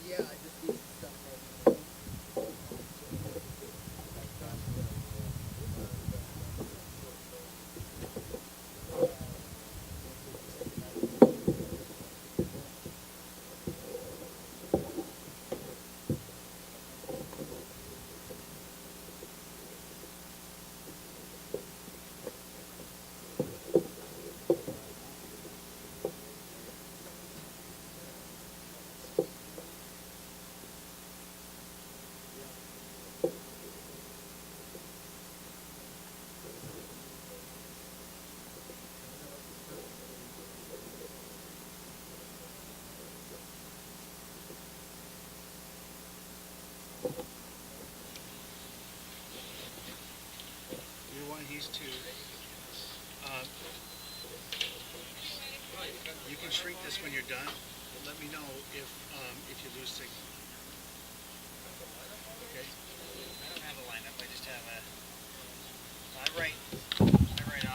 Yeah, I just need some stuff from You're one, he's two. Uh, you can shrink this when you're done, but let me know if you lose signal. Okay? I don't have a lineup. I just have a. I write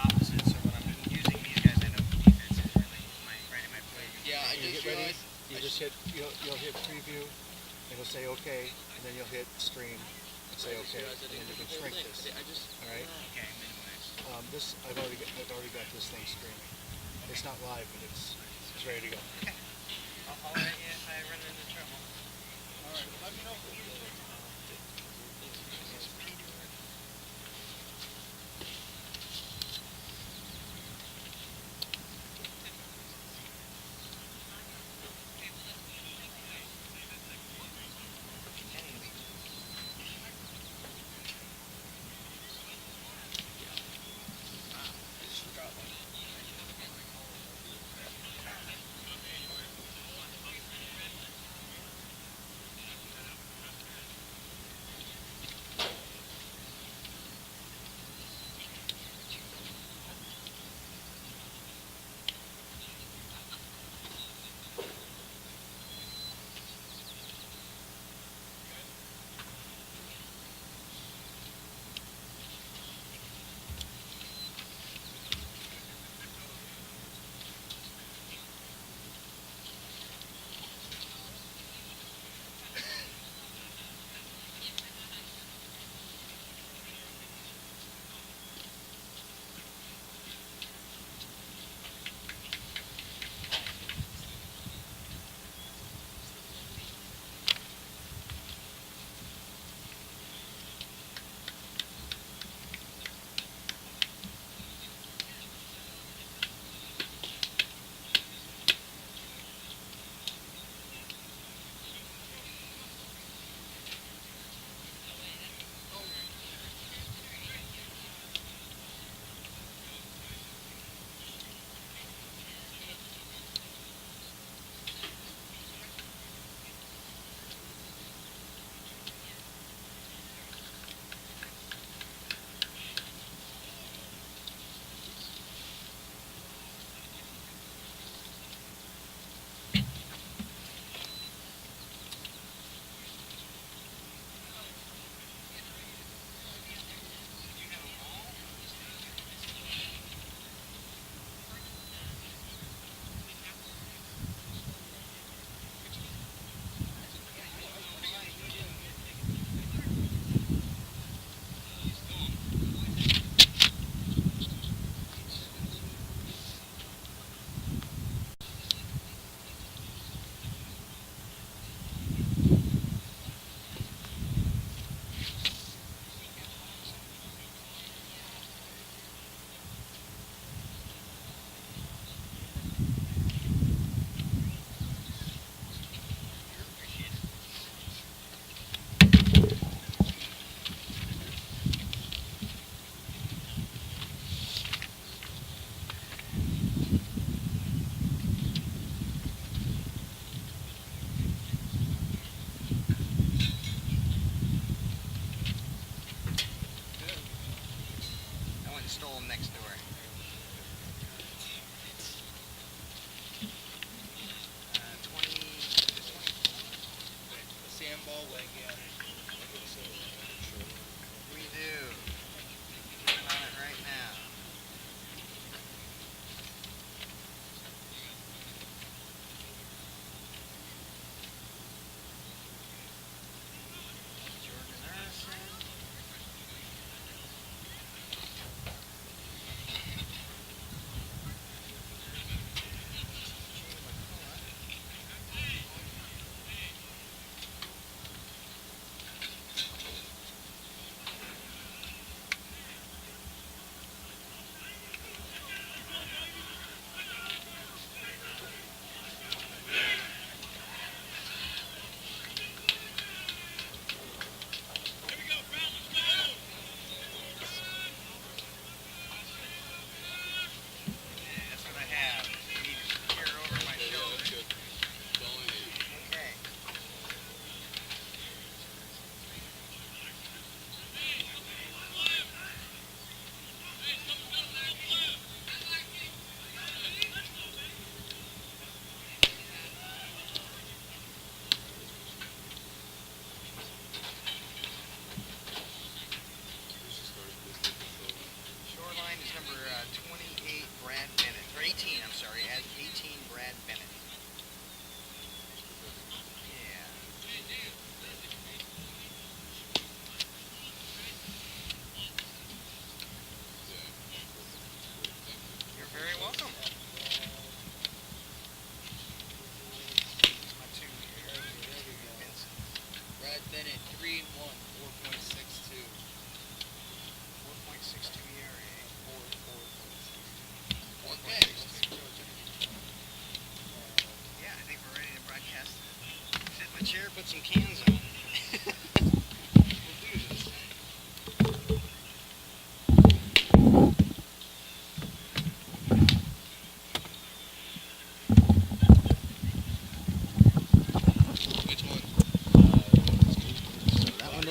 opposite, so when I'm using these guys, I know defense is really right in my play. Yeah, I When you just get ready, realized you just hit you'll hit preview, and it'll say okay, and then you'll hit stream and say okay, and then you can shrink this. All right. Okay, minimize. This I've already got this thing streamed. It's not live, but it's ready to go. Okay. I'll let you if I run into trouble. All right, let me know if you need to.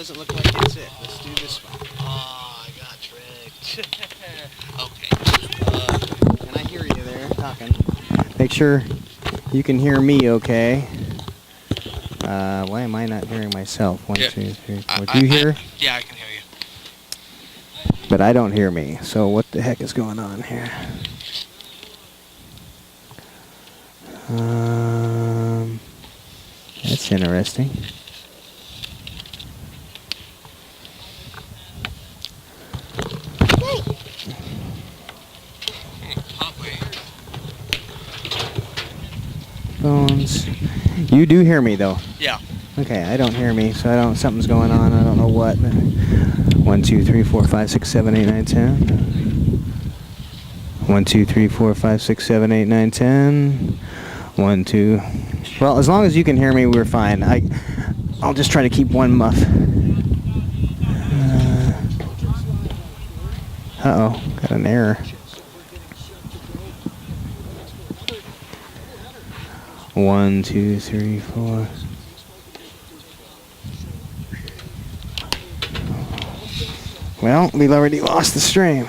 doesn't look like it's it. Let's do this one. Oh, I got tricked. Okay. Can I hear you there talking? Make sure you can hear me okay. Why am I not hearing myself? One, Yeah. 2, 3, 4. Do you hear? Yeah, I can hear you. But I don't hear me. So what the heck is going on here? That's interesting. Phones. You do hear me though. Yeah. Okay, I don't hear me, so I don't. Something's going on. I don't know what. 1, 2, 3, 4, 5, 6, 7, 8, 9, 10. 1, 2, 3, 4, 5, 6, 7, 8, 9, 10. 1, 2. Well, as long as you can hear me, we're fine. I'll just try to keep one muff. Uh-oh, got an error. 1, 2, 3, 4. Well, we've already lost the stream.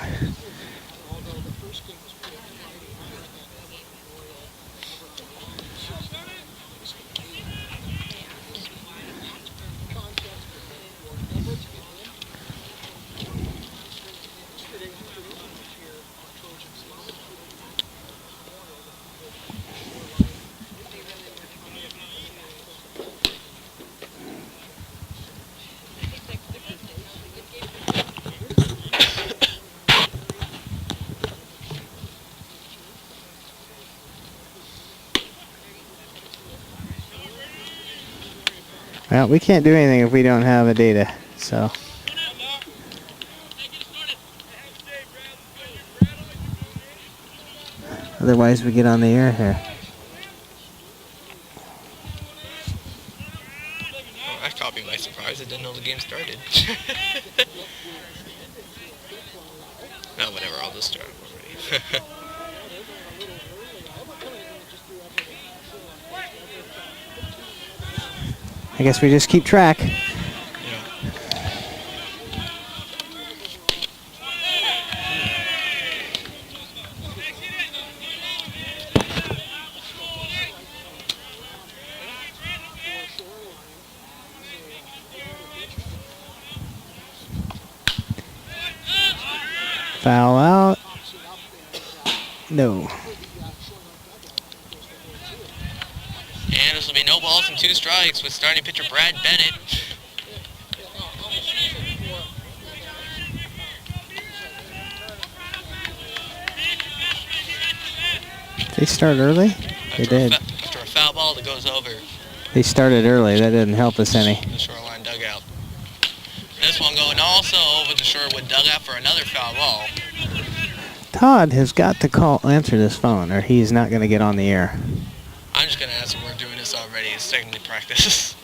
Well, we can't do anything if we don't have the data, so. Otherwise, we get on the air here. Oh, that caught me by surprise. I didn't know the game started. No, whatever. I'll just start already. I guess we just keep track. Foul out. No. And this will be no balls and 2 strikes with starting pitcher Brad Bennett. They start early? They did. After a foul ball that goes over They started early. That didn't help us any. the Shoreline dugout. This one going also over the Shorewood dugout for another foul ball. Todd has got to answer this phone, or he's not going to get on the air. I'm just going to ask him we're doing this already. It's technically practice.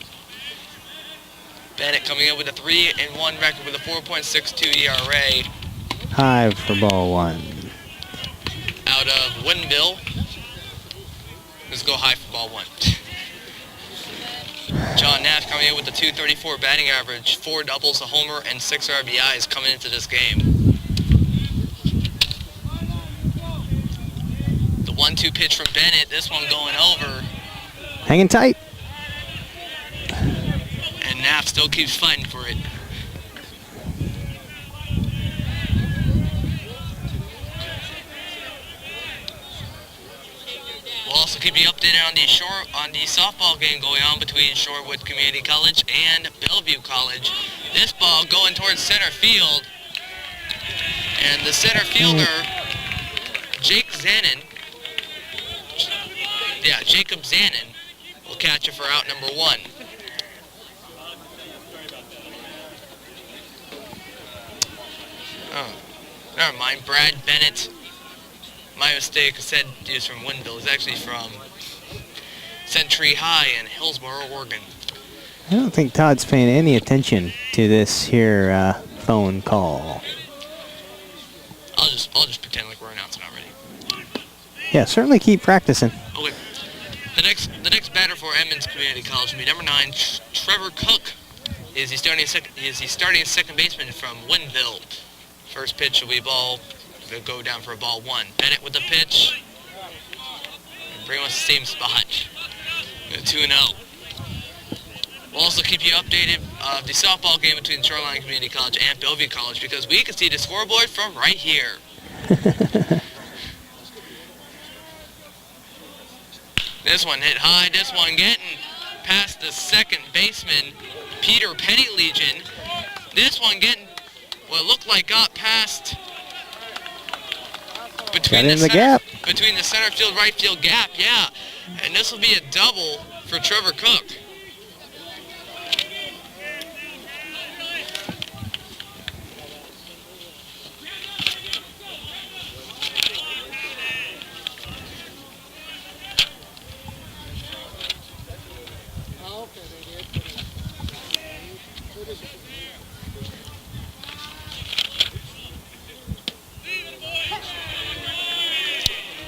Bennett coming in with a 3-1 record with a 4.62 ERA. High for ball 1. Out of Woodinville. Let's go high for ball 1. John Nash coming in with a 234 batting average, 4 doubles, a homer, and 6 RBIs coming into this game. The 1-2 pitch from Bennett, this one going over. Hanging tight. And Naff still keeps fighting for it. We'll also keep you updated on the softball game going on between Shorewood Community College and Bellevue College. This ball going towards center field. And the center fielder, Jacob Zanin, will catch it for out number 1. Oh, never mind. Brad Bennett. My mistake. I said he was from Woodinville. He's actually from Century High in Hillsboro, Oregon. I don't think Todd's paying any attention to this here phone call. I'll just pretend like we're announcing already. Yeah, certainly keep practicing. Okay. The next batter for Edmonds Community College will be number 9, Trevor Cook. Is he starting second baseman from Winville. First pitch will be ball. They'll go down for a ball 1. Bennett with the pitch. And bring us the same spot. 2-0. We'll also keep you updated of the softball game between Shoreline Community College and Bellevue College because we can see the scoreboard from right here. This one hit high. This one getting past the second baseman, Peter Pettylegion. This one getting what looked like got past between the gap. Between the center field, right field gap, yeah. And this will be a double for Trevor Cook. Oh, okay, they did. What is it?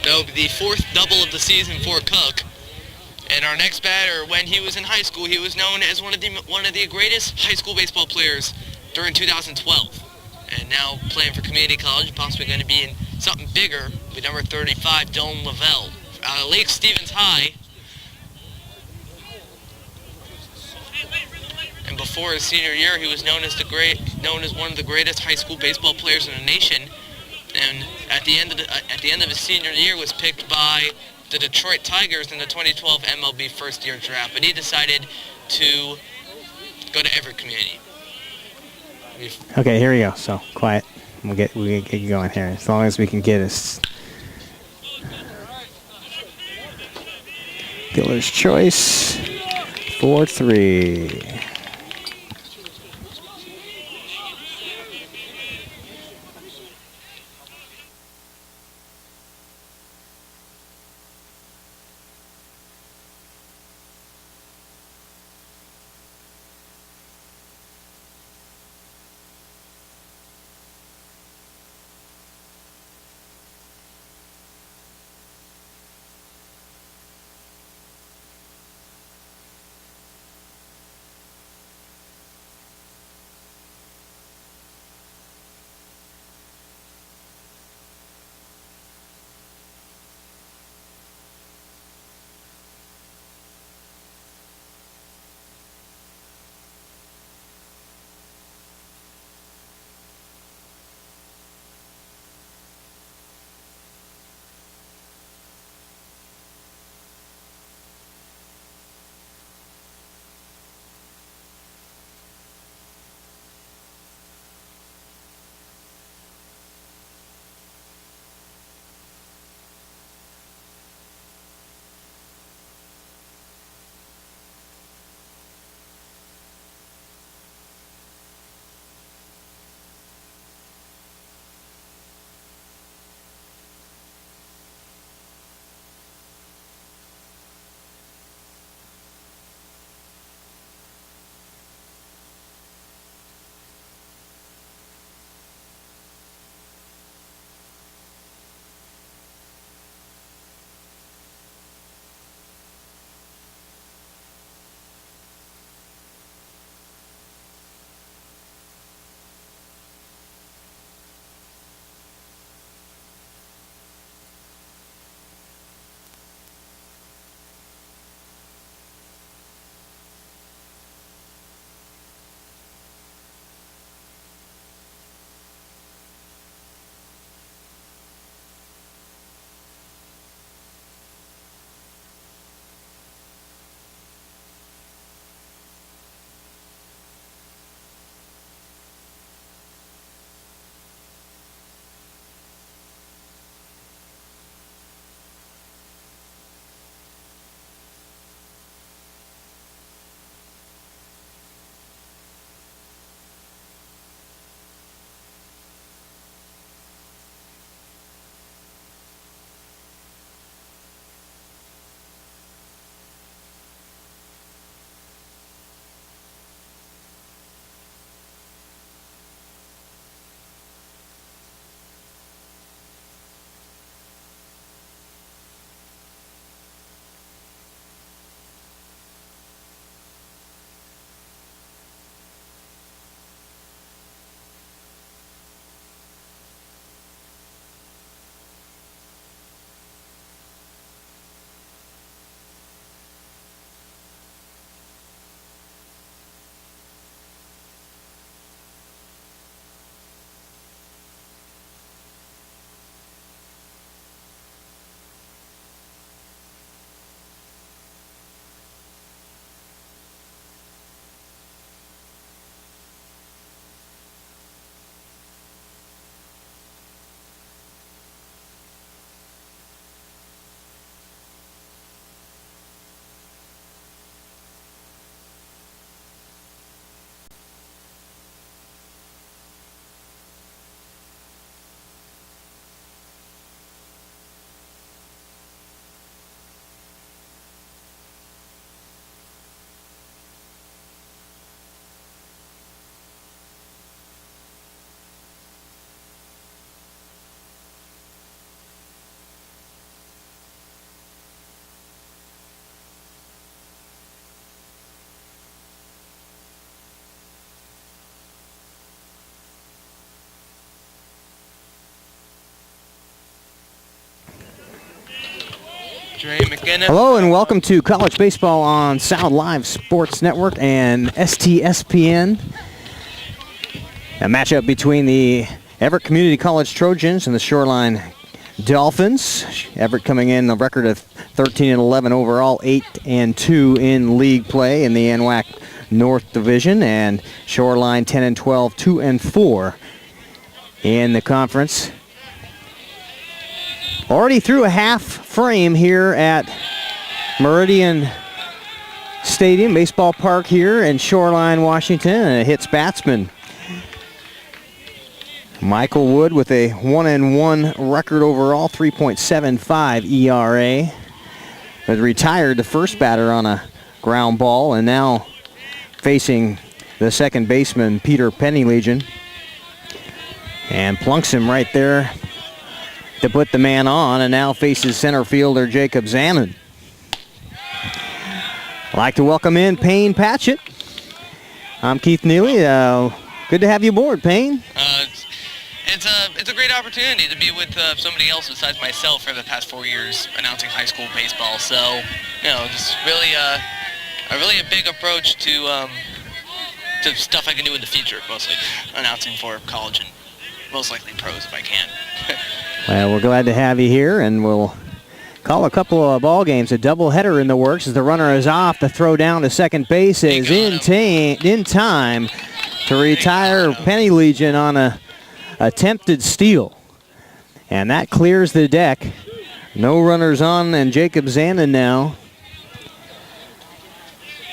That'll be the 4th double of the season for Cook. And our next batter, when he was in high school, he was known as one of the greatest high school baseball players during 2012. And now playing for community college, possibly going to be in something bigger with number 35, Dylan Lavelle. Out of Lake Stevens High. And before his senior year, he was known as one of the greatest high school baseball players in the nation. And at the end of his senior year, was picked by the Detroit Tigers in the 2012 MLB first-year draft. But he decided to go to Everett Community. Okay, here we go. So quiet. We'll get you going here as long as we can get us. Dealer's choice. 4-3. Dre McKenna. Hello and welcome to College Baseball on Sound Live Sports Network and STSPN. A matchup between the Everett Community College Trojans and the Shoreline Dolphins. Everett coming in a record of 13-11 overall, 8-2 in league play in the NWAC North Division, and Shoreline 10-12, 2-4 in the conference. Already through a half frame here at Meridian Stadium, baseball park here in Shoreline, Washington, and it hits batsman Michael Wood with a 1-1 record overall, 3.75 ERA. Has retired the first batter on a ground ball, and now facing the second baseman, Peter Pennylegion, and plunks him right there to put the man on, and now faces center fielder Jacob Zanon. I'd like to welcome in Payne Patchett. I'm Keith Neely. Good to have you aboard, Payne. It's a great opportunity to be with somebody else besides myself for the past 4 years announcing high school baseball. So, just really a big approach to stuff I can do in the future, mostly announcing for college and most likely pros if I can. Well, we're glad to have you here, and we'll call a couple of ball games. A doubleheader in the works as the runner is off. The throw down to second base is in time to retire Pennylegion on a attempted steal. And that clears the deck. No runners on, and Jacob Zanon now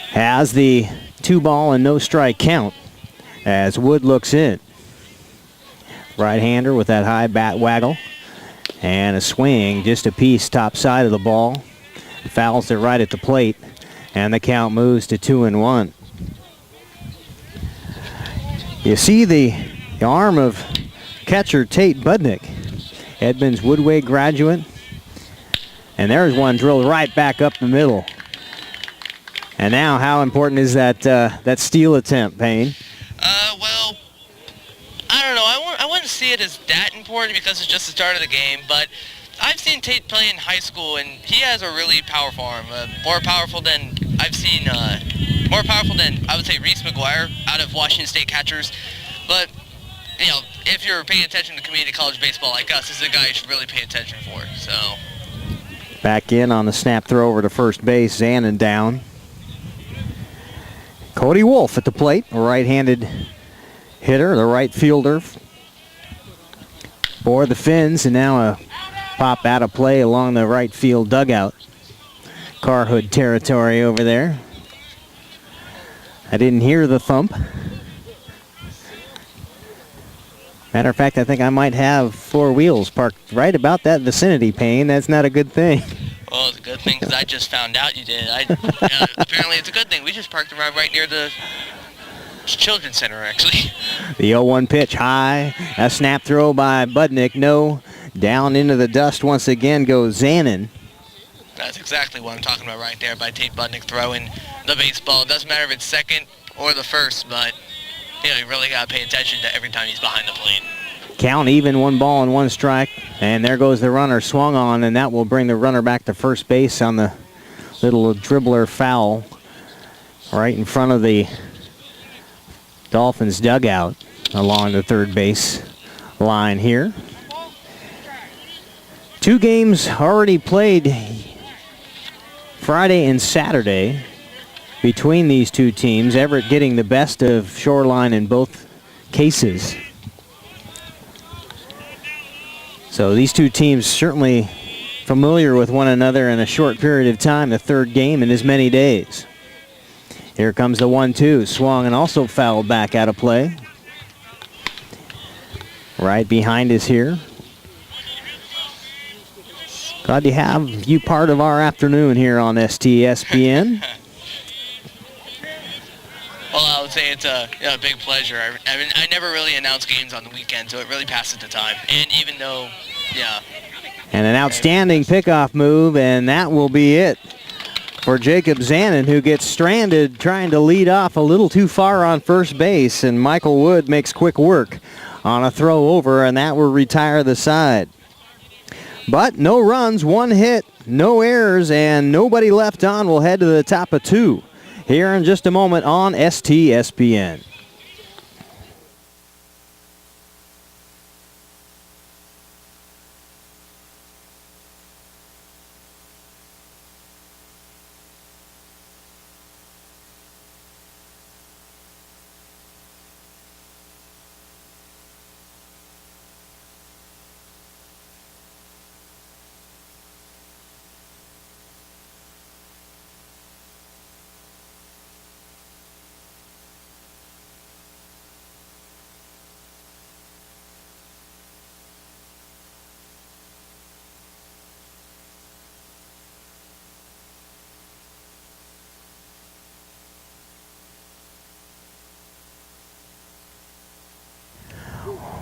has the 2-ball and no strike count as Wood looks in. Right-hander with that high bat waggle. And a swing, just a piece top side of the ball. Fouls it right at the plate, and the count moves to 2-1. You see the arm of catcher Tate Budnick, Edmonds Woodway graduate. And there's one drilled right back up the middle. And now, how important is that steal attempt, Payne? Well, I don't know. I wouldn't see it as that important because it's just the start of the game, but I've seen Tate play in high school, and he has a really powerful arm. More powerful than I would say Reese McGuire out of Washington State catchers. But, if you're paying attention to community college baseball like us, this is a guy you should really pay attention for. So, back in on the snap throw over to first base, Zanon down. Cody Wolf at the plate, a right-handed hitter, the right fielder for the Finns, and now a pop out of play along the right field dugout. Carhood territory over there. I didn't hear the thump. Matter of fact, I think I might have 4 wheels parked right about that vicinity, Payne. That's not a good thing. Well, it's a good thing because I just found out you did. Apparently it's a good thing. We just parked around right near the Children's Center, actually. The 0-1 pitch high. A snap throw by Budnick. No. Down into the dust once again goes Zanon. That's exactly what I'm talking about right there by Tate Budnick throwing the baseball. It doesn't matter if it's second or the first, but you really got to pay attention to every time he's behind the plate. Count even, 1 ball and 1 strike. And there goes the runner swung on, and that will bring the runner back to first base on the little dribbler foul right in front of the Dolphins dugout along the third base line here. 2 games already played Friday and Saturday between these 2 teams. Everett getting the best of Shoreline in both cases. So these 2 teams certainly familiar with one another in a short period of time, the 3rd game in as many days. Here comes the 1-2, swung and also fouled back out of play. Right behind us here. Glad to have you part of our afternoon here on STSPN. Well, I would say it's a big pleasure. I never really announce games on the weekend, so it really passes the time. And even though, And an outstanding pickoff move, and that will be it for Jacob Zanon, who gets stranded trying to lead off a little too far on first base, and Michael Wood makes quick work on a throw over, and that will retire the side. But no runs, 1 hit, no errors, and nobody left on. We'll head to the top of 2 here in just a moment on STSPN.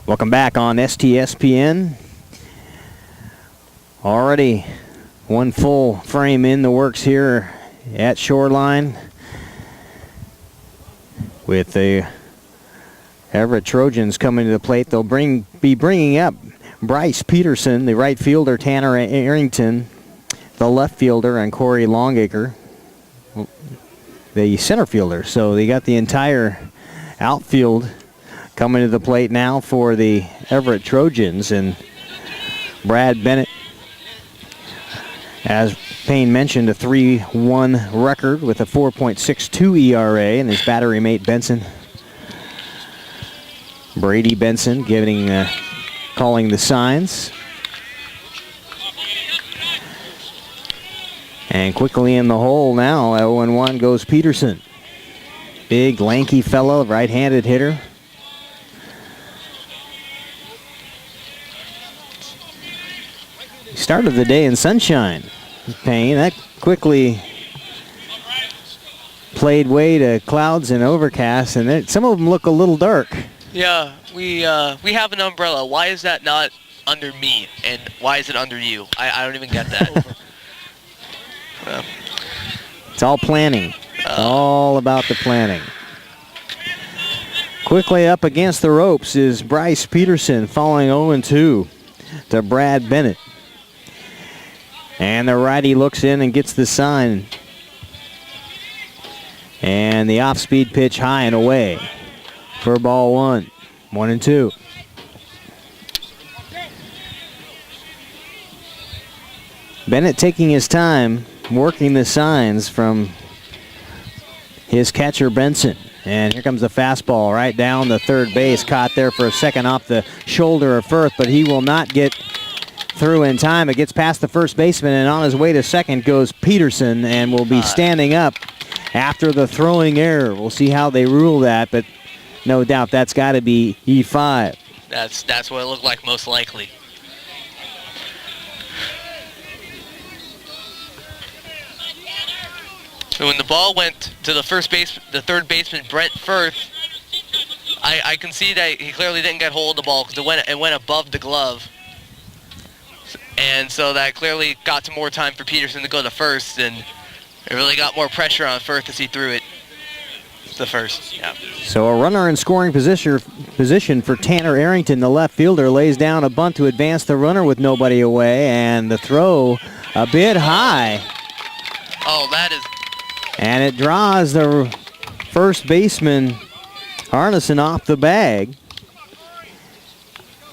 Welcome back on STSPN. Already 1 full frame in the works here at Shoreline with the Everett Trojans coming to the plate. They'll be bringing up Bryce Peterson, the right fielder, Tanner Arrington, the left fielder, and Corey Longacre, the center fielder. So they got the entire outfield coming to the plate now for the Everett Trojans. And Brad Bennett, as Payne mentioned, a 3-1 record with a 4.62 ERA, and his battery mate Benson, Brady Benson, calling the signs. And quickly in the hole now, 0-1 goes Peterson. Big, lanky fellow, right-handed hitter. Started the day in sunshine, Payne. That quickly played way to clouds and overcast, and some of them look a little dark. Yeah, we have an umbrella. Why is that not under me, and why is it under you? I don't even get that. It's all planning. All about the planning. Quickly up against the ropes is Bryce Peterson, falling 0-2 to Brad Bennett. And the righty looks in and gets the sign. And the off-speed pitch high and away for ball 1. 1-2. Bennett taking his time, working the signs from his catcher Benson. And here comes the fastball right down the third base. Caught there for a second off the shoulder of Firth, but he will not get through in time. It gets past the first baseman, and on his way to second goes Peterson, and will be standing up after the throwing error. We'll see how they rule that, but no doubt that's got to be E5. That's what it looked like most likely. So when the ball went to the third baseman Brent Firth, I can see that he clearly didn't get hold of the ball because it went above the glove. And so that clearly got to more time for Peterson to go to first, and it really got more pressure on Firth as he threw it to first. Yeah. So a runner in scoring position for Tanner Arrington, the left fielder, lays down a bunt to advance the runner with nobody away, and the throw a bit high. Oh, that is... And it draws the first baseman, Arneson, off the bag.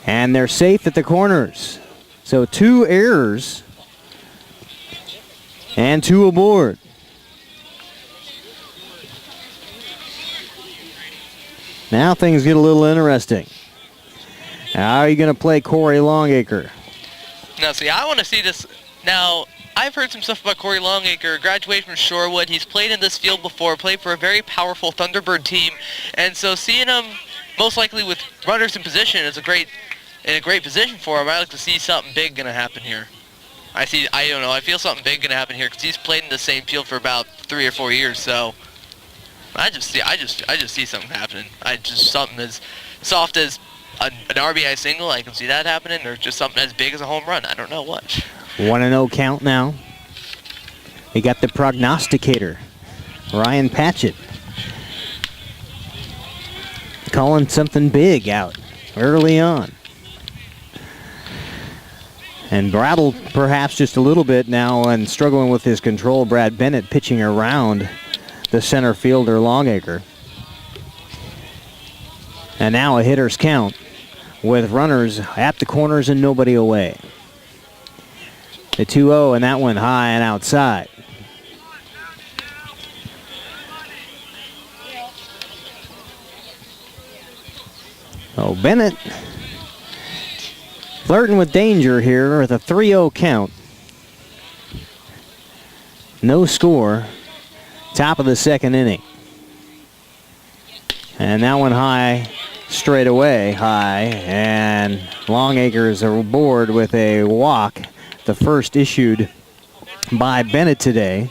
And they're safe at the corners. So 2 errors and 2 aboard. Now things get a little interesting. How are you going to play Corey Longacre? Now, see, I want to see this. Now, I've heard some stuff about Corey Longacre, graduated from Shorewood. He's played in this field before, played for a very powerful Thunderbird team. And so seeing him most likely with runners in position is a great position for him. I like to see something big going to happen here. I don't know, I feel something big going to happen here because he's played in the same field for about 3 or 4 years, so I just see something happening. Something as soft as an RBI single, I can see that happening, or just something as big as a home run. I don't know what. 1-0 count now. We got the prognosticator, Ryan Patchett, calling something big out early on. And rattled perhaps just a little bit now and struggling with his control. Brad Bennett pitching around the center fielder Longacre. And now a hitter's count with runners at the corners and nobody away. The 2-0 and that one high and outside. Oh, Bennett flirting with danger here with a 3-0 count. No score. Top of the second inning. And that one high, straight away high. And Longacre's aboard with a walk. The first issued by Bennett today.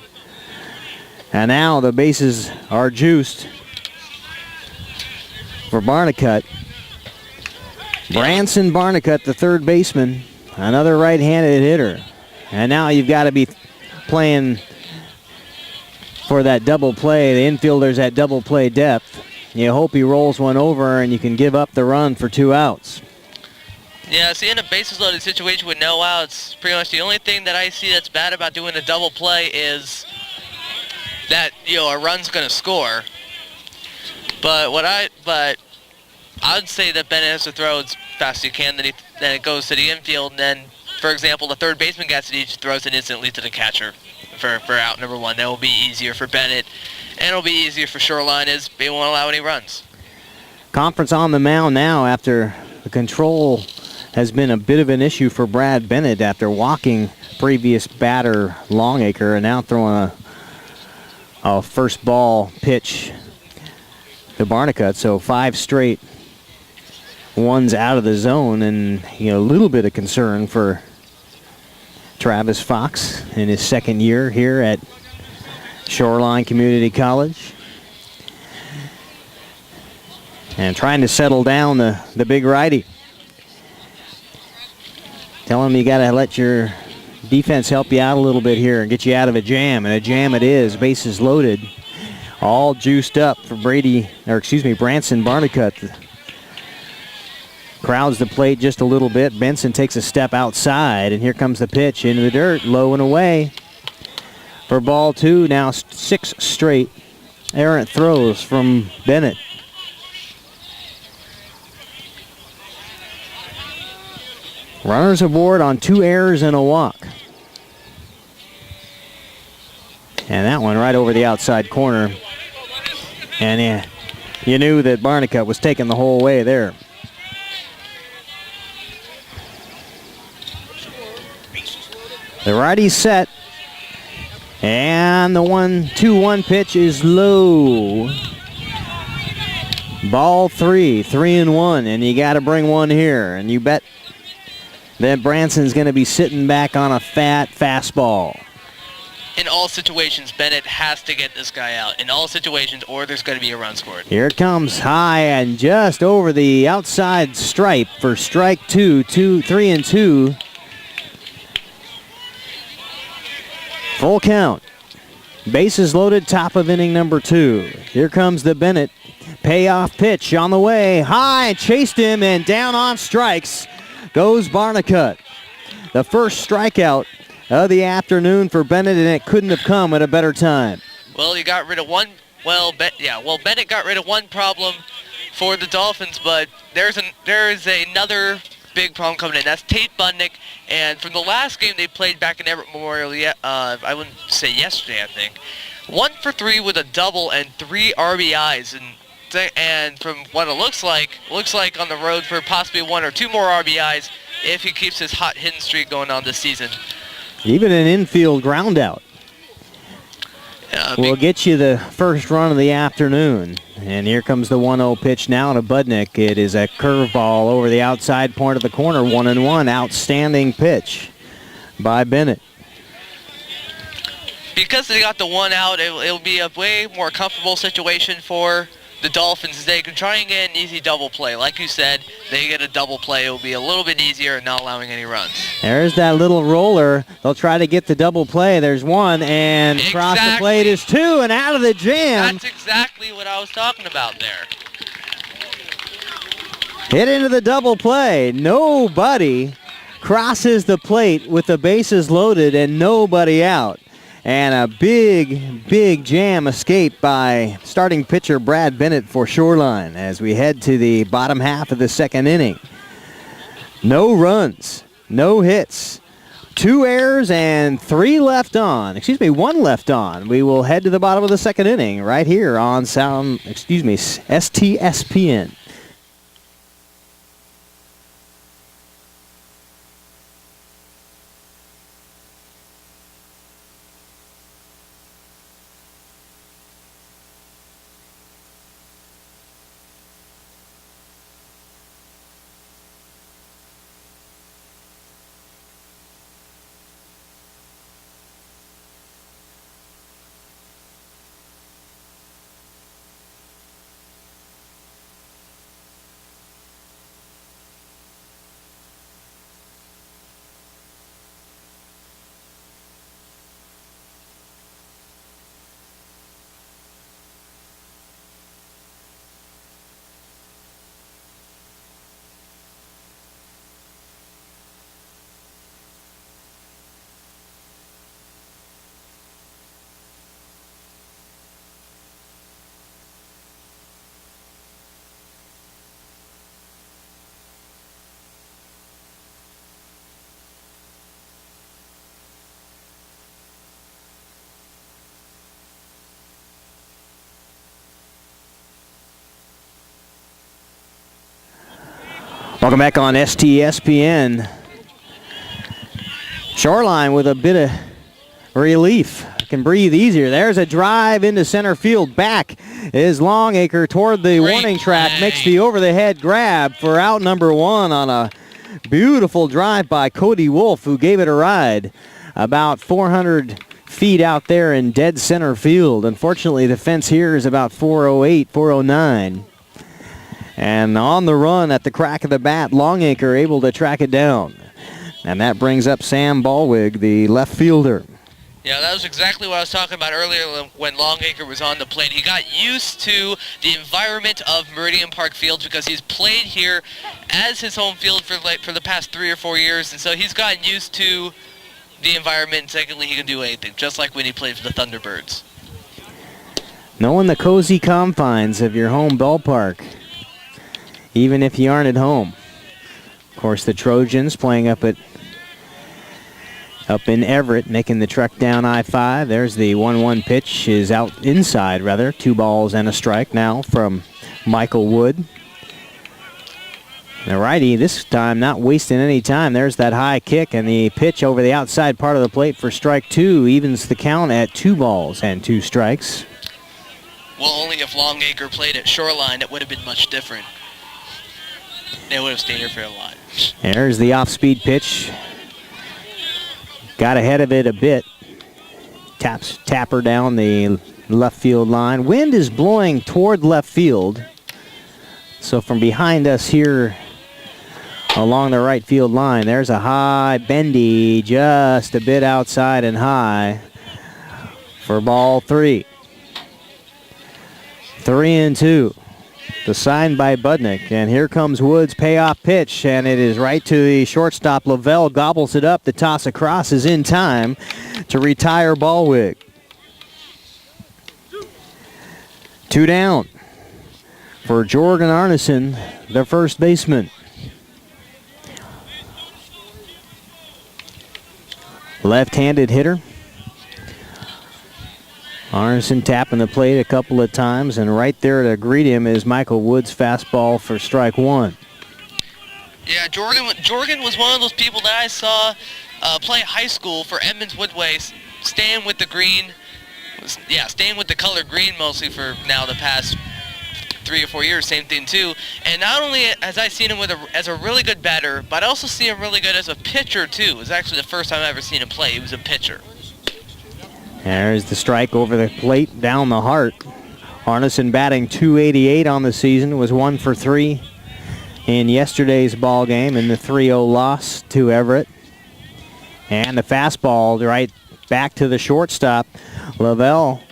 And now the bases are juiced for Barnicut. Branson Barnicut, the third baseman, another right-handed hitter. And now you've got to be playing for that double play. The infielders at double play depth. You hope he rolls one over and you can give up the run for 2 outs. Yeah, see, in a bases loaded situation with no outs, pretty much the only thing that I see that's bad about doing a double play is that, a run's going to score. But I would say that Bennett has to throw as fast as he can, then it goes to the infield, and then, for example, the third baseman gets it, he throws it instantly to the catcher for out number one. That will be easier for Bennett, and it'll be easier for Shoreline as they won't allow any runs. Conference on the mound now after the control has been a bit of an issue for Brad Bennett after walking previous batter Longacre and now throwing a first ball pitch to Barnicut. So 5 straight ones out of the zone, and a little bit of concern for Travis Fox in his second year here at Shoreline Community College. And trying to settle down the big righty. Tell him you got to let your defense help you out a little bit here and get you out of a jam, and a jam it is. Bases loaded, all juiced up for Branson Barnicut. Crowds the plate just a little bit. Benson takes a step outside, and here comes the pitch into the dirt, low and away for ball 2. Now 6 straight errant throws from Bennett. Runners aboard on 2 errors and a walk. And that one right over the outside corner. And you knew that Barnicut was taking the whole way there. The righty's set. And the 1-2-1 pitch is low. Ball 3, 3-1, and you got to bring one here. And you bet that Branson's going to be sitting back on a fat fastball. In all situations, Bennett has to get this guy out. In all situations, or there's going to be a run scored. Here it comes, high and just over the outside stripe for strike 2, 3-2. Full count. Bases loaded, top of inning number 2. Here comes the Bennett payoff pitch on the way. High, chased him, and down on strikes goes Barnicut. The first strikeout of the afternoon for Bennett, and it couldn't have come at a better time. Well, you got rid of one. Bennett got rid of one problem for the Dolphins, but there is another big problem coming in. That's Tate Budnick, and from the last game they played back in Everett Memorial, I wouldn't say yesterday, I think, 1 for 3 with a double and 3 RBIs, and from what it looks like on the road for possibly 1 or 2 more RBIs if he keeps his hot hitting streak going on this season. Even an infield ground out will get you the first run of the afternoon. And here comes the 1-0 pitch now to Budnick. It is a curveball over the outside point of the corner, 1-1. Outstanding pitch by Bennett. Because they got the 1 out, it'll be a way more comfortable situation for the Dolphins. They can try and get an easy double play. Like you said, they get a double play. It will be a little bit easier and not allowing any runs. There's that little roller. They'll try to get the double play. There's 1, and across the plate is 2, and out of the jam. That's exactly what I was talking about there. Hit into the double play. Nobody crosses the plate with the bases loaded and nobody out. And a big jam escape by starting pitcher Brad Bennett for Shoreline as we head to the bottom half of the second inning. No runs, no hits, 2 errors and 1 left on. We will head to the bottom of the second inning right here on STSPN. Welcome back on STSPN. Shoreline with a bit of relief. Can breathe easier. There's a drive into center field. Back is Longacre toward the warning track. Makes the over-the-head grab for out number 1 on a beautiful drive by Cody Wolf, who gave it a ride about 400 feet out there in dead center field. Unfortunately, the fence here is about 408, 409. And on the run at the crack of the bat, Longacre able to track it down. And that brings up Sam Ballwig, the left fielder. Yeah, that was exactly what I was talking about earlier when Longacre was on the plate. He got used to the environment of Meridian Park Field because he's played here as his home field for the past 3 or 4 years. And so he's gotten used to the environment. And secondly, he can do anything, just like when he played for the Thunderbirds. Knowing the cozy confines of your home ballpark, even if you aren't at home. Of course, the Trojans playing up in Everett, making the trek down I-5. There's the 1-1 pitch, is out inside, rather. 2 balls and a strike now from Michael Wood. The righty this time not wasting any time. There's that high kick, and the pitch over the outside part of the plate for strike 2 evens the count at 2 balls and 2 strikes. Well, only if Longacre played at Shoreline, it would have been much different. They would have stayed here for a lot. There's the off-speed pitch. Got ahead of it a bit. Tapper down the left field line. Wind is blowing toward left field. So from behind us here along the right field line, there's a high bendy just a bit outside and high for ball 3. 3-2. The sign by Budnick, and here comes Wood's payoff pitch, and it is right to the shortstop. Lavelle gobbles it up. The toss across is in time to retire Ballwig. 2 down for Jorgen Arneson, the first baseman. Left-handed hitter. Arneson tapping the plate a couple of times, and right there to greet him is Michael Wood's fastball for strike 1. Yeah, Jorgen was one of those people that I saw play high school for Edmonds Woodway, staying with the green. Staying with the color green mostly for now the past 3 or 4 years, same thing too. And not only has I seen him as a really good batter, but I also see him really good as a pitcher too. It was actually the first time I've ever seen him play. He was a pitcher. There's the strike over the plate, down the heart. Arneson batting .288 on the season, was 1 for 3 in yesterday's ball game in the 3-0 loss to Everett. And the fastball right back to the shortstop. Lavelle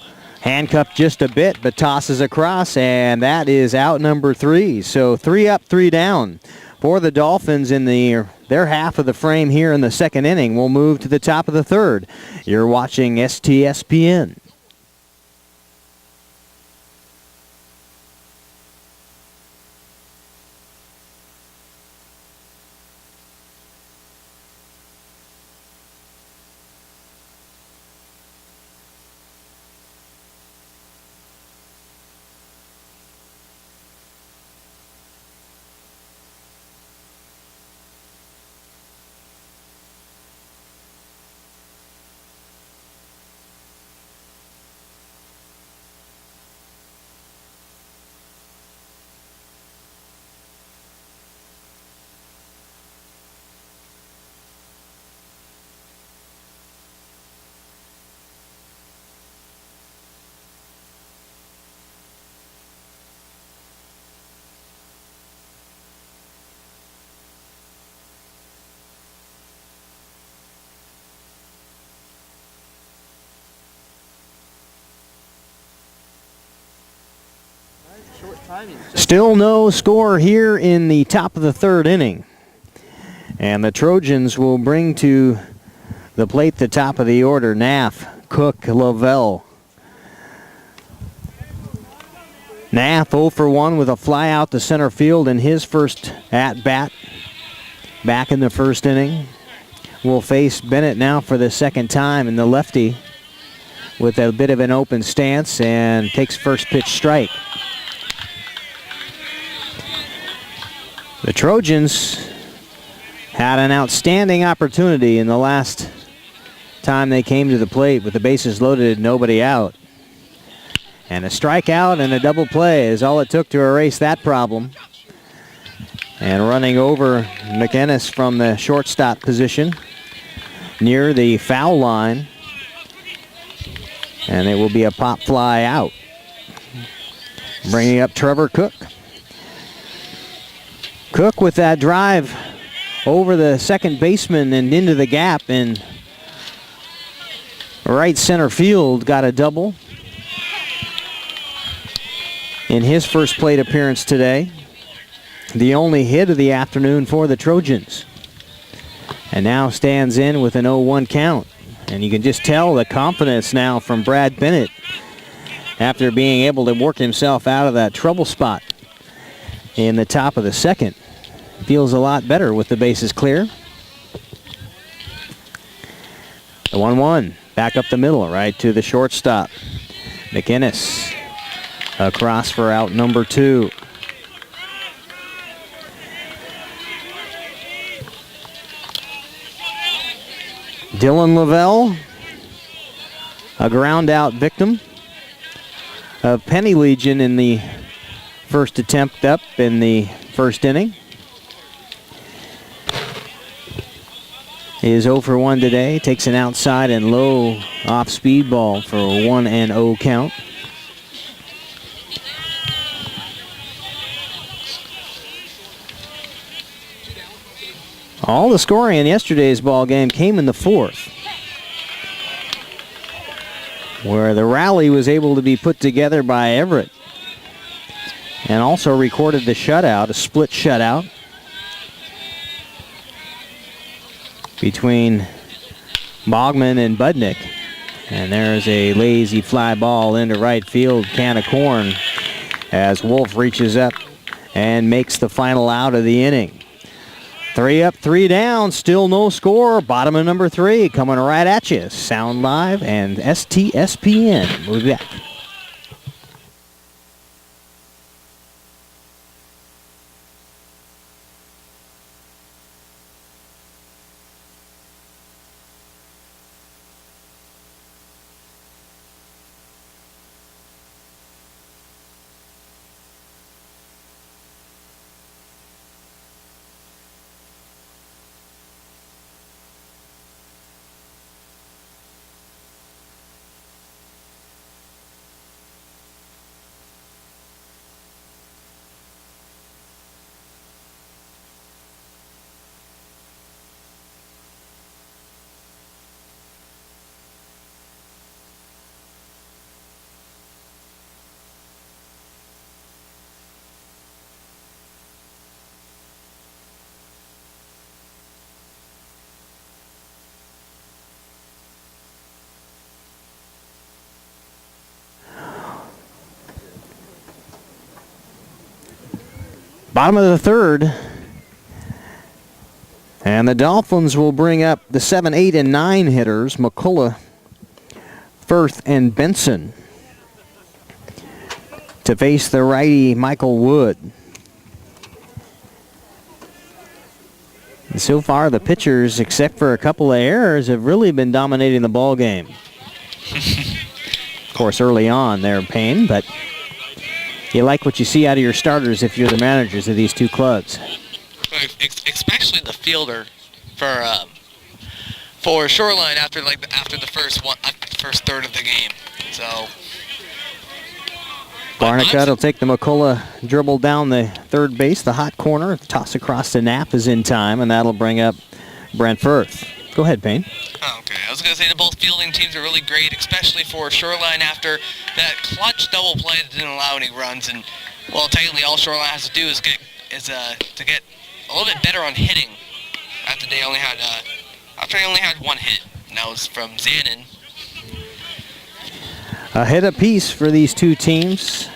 handcuffed just a bit, but tosses across, and that is out number 3. So 3 up, 3 down for the Dolphins in the their half of the frame here in the second inning. We'll move to the top of the third. You're watching STSPN. Still no score here in the top of the third inning. And the Trojans will bring to the plate the top of the order. Naff, Cook, Lavelle. Naff 0 for 1 with a fly out to center field in his first at-bat back in the first inning. Will face Bennett now for the second time, and the lefty with a bit of an open stance and takes first pitch strike. The Trojans had an outstanding opportunity in the last time they came to the plate with the bases loaded, nobody out. And a strikeout and a double play is all it took to erase that problem. And running over McInnes from the shortstop position near the foul line. And it will be a pop fly out. Bringing up Trevor Cook. Cook with that drive over the second baseman and into the gap in right center field, got a double in his first plate appearance today. The only hit of the afternoon for the Trojans. And now stands in with an 0-1 count. And you can just tell the confidence now from Brad Bennett after being able to work himself out of that trouble spot in the top of the second. Feels a lot better with the bases clear. The 1-1 back up the middle, right to the shortstop. McInnes across for out number 2. Dylan Lavelle, a ground out victim of Penny Legion in the first attempt up in the first inning. He is 0 for 1 today, takes an outside and low off-speed ball for a 1-0 count. All the scoring in yesterday's ball game came in the fourth, where the rally was able to be put together by Everett and also recorded the shutout, a split shutout between Bogman and Budnick. And there's a lazy fly ball into right field, can of corn, as Wolf reaches up and makes the final out of the inning. 3 up, 3 down, still no score. Bottom of number 3 coming right at you. Sound Live and STSPN. We'll be back. Bottom of the third. And the Dolphins will bring up the 7, 8, and 9 hitters, McCullough, Firth, and Benson, to face the righty Michael Wood. And so far, the pitchers, except for a couple of errors, have really been dominating the ball game. Of course, early on, they're in pain, but you like what you see out of your starters if you're the managers of these two clubs. Especially the fielder for Shoreline after the first third of the game. So Barnicott will take the McCullough dribble down the third base, the hot corner, toss across to Knapp is in time, and that'll bring up Brent Firth. Go ahead, Payne. Okay, I was going to say that both fielding teams are really great, especially for Shoreline after that clutch double play that didn't allow any runs. And well, technically, all Shoreline has to do is to get a little bit better on hitting after they only had one hit, and that was from Zanin. A hit apiece for these two teams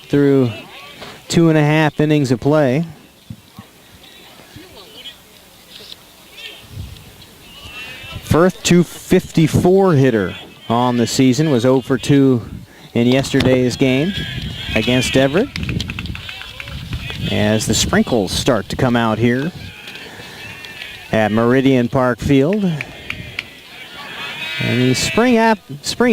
through 2.5 innings of play. Firth, 254 hitter on the season, was 0 for 2 in yesterday's game against Everett. As the sprinkles start to come out here at Meridian Park Field. And these spring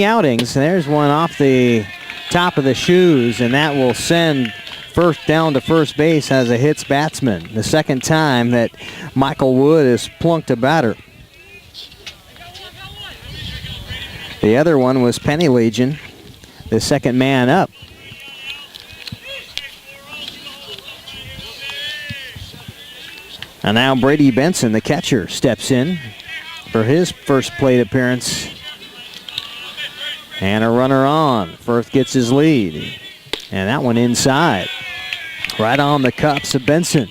outings, there's one off the top of the shoes, and that will send Firth down to first base as a hits batsman. The second time that Michael Wood has plunked a batter. The other one was Penny Legion, the second man up. And now Brady Benson, the catcher, steps in for his first plate appearance. And a runner on. Firth gets his lead. And that one inside. Right on the cups of Benson.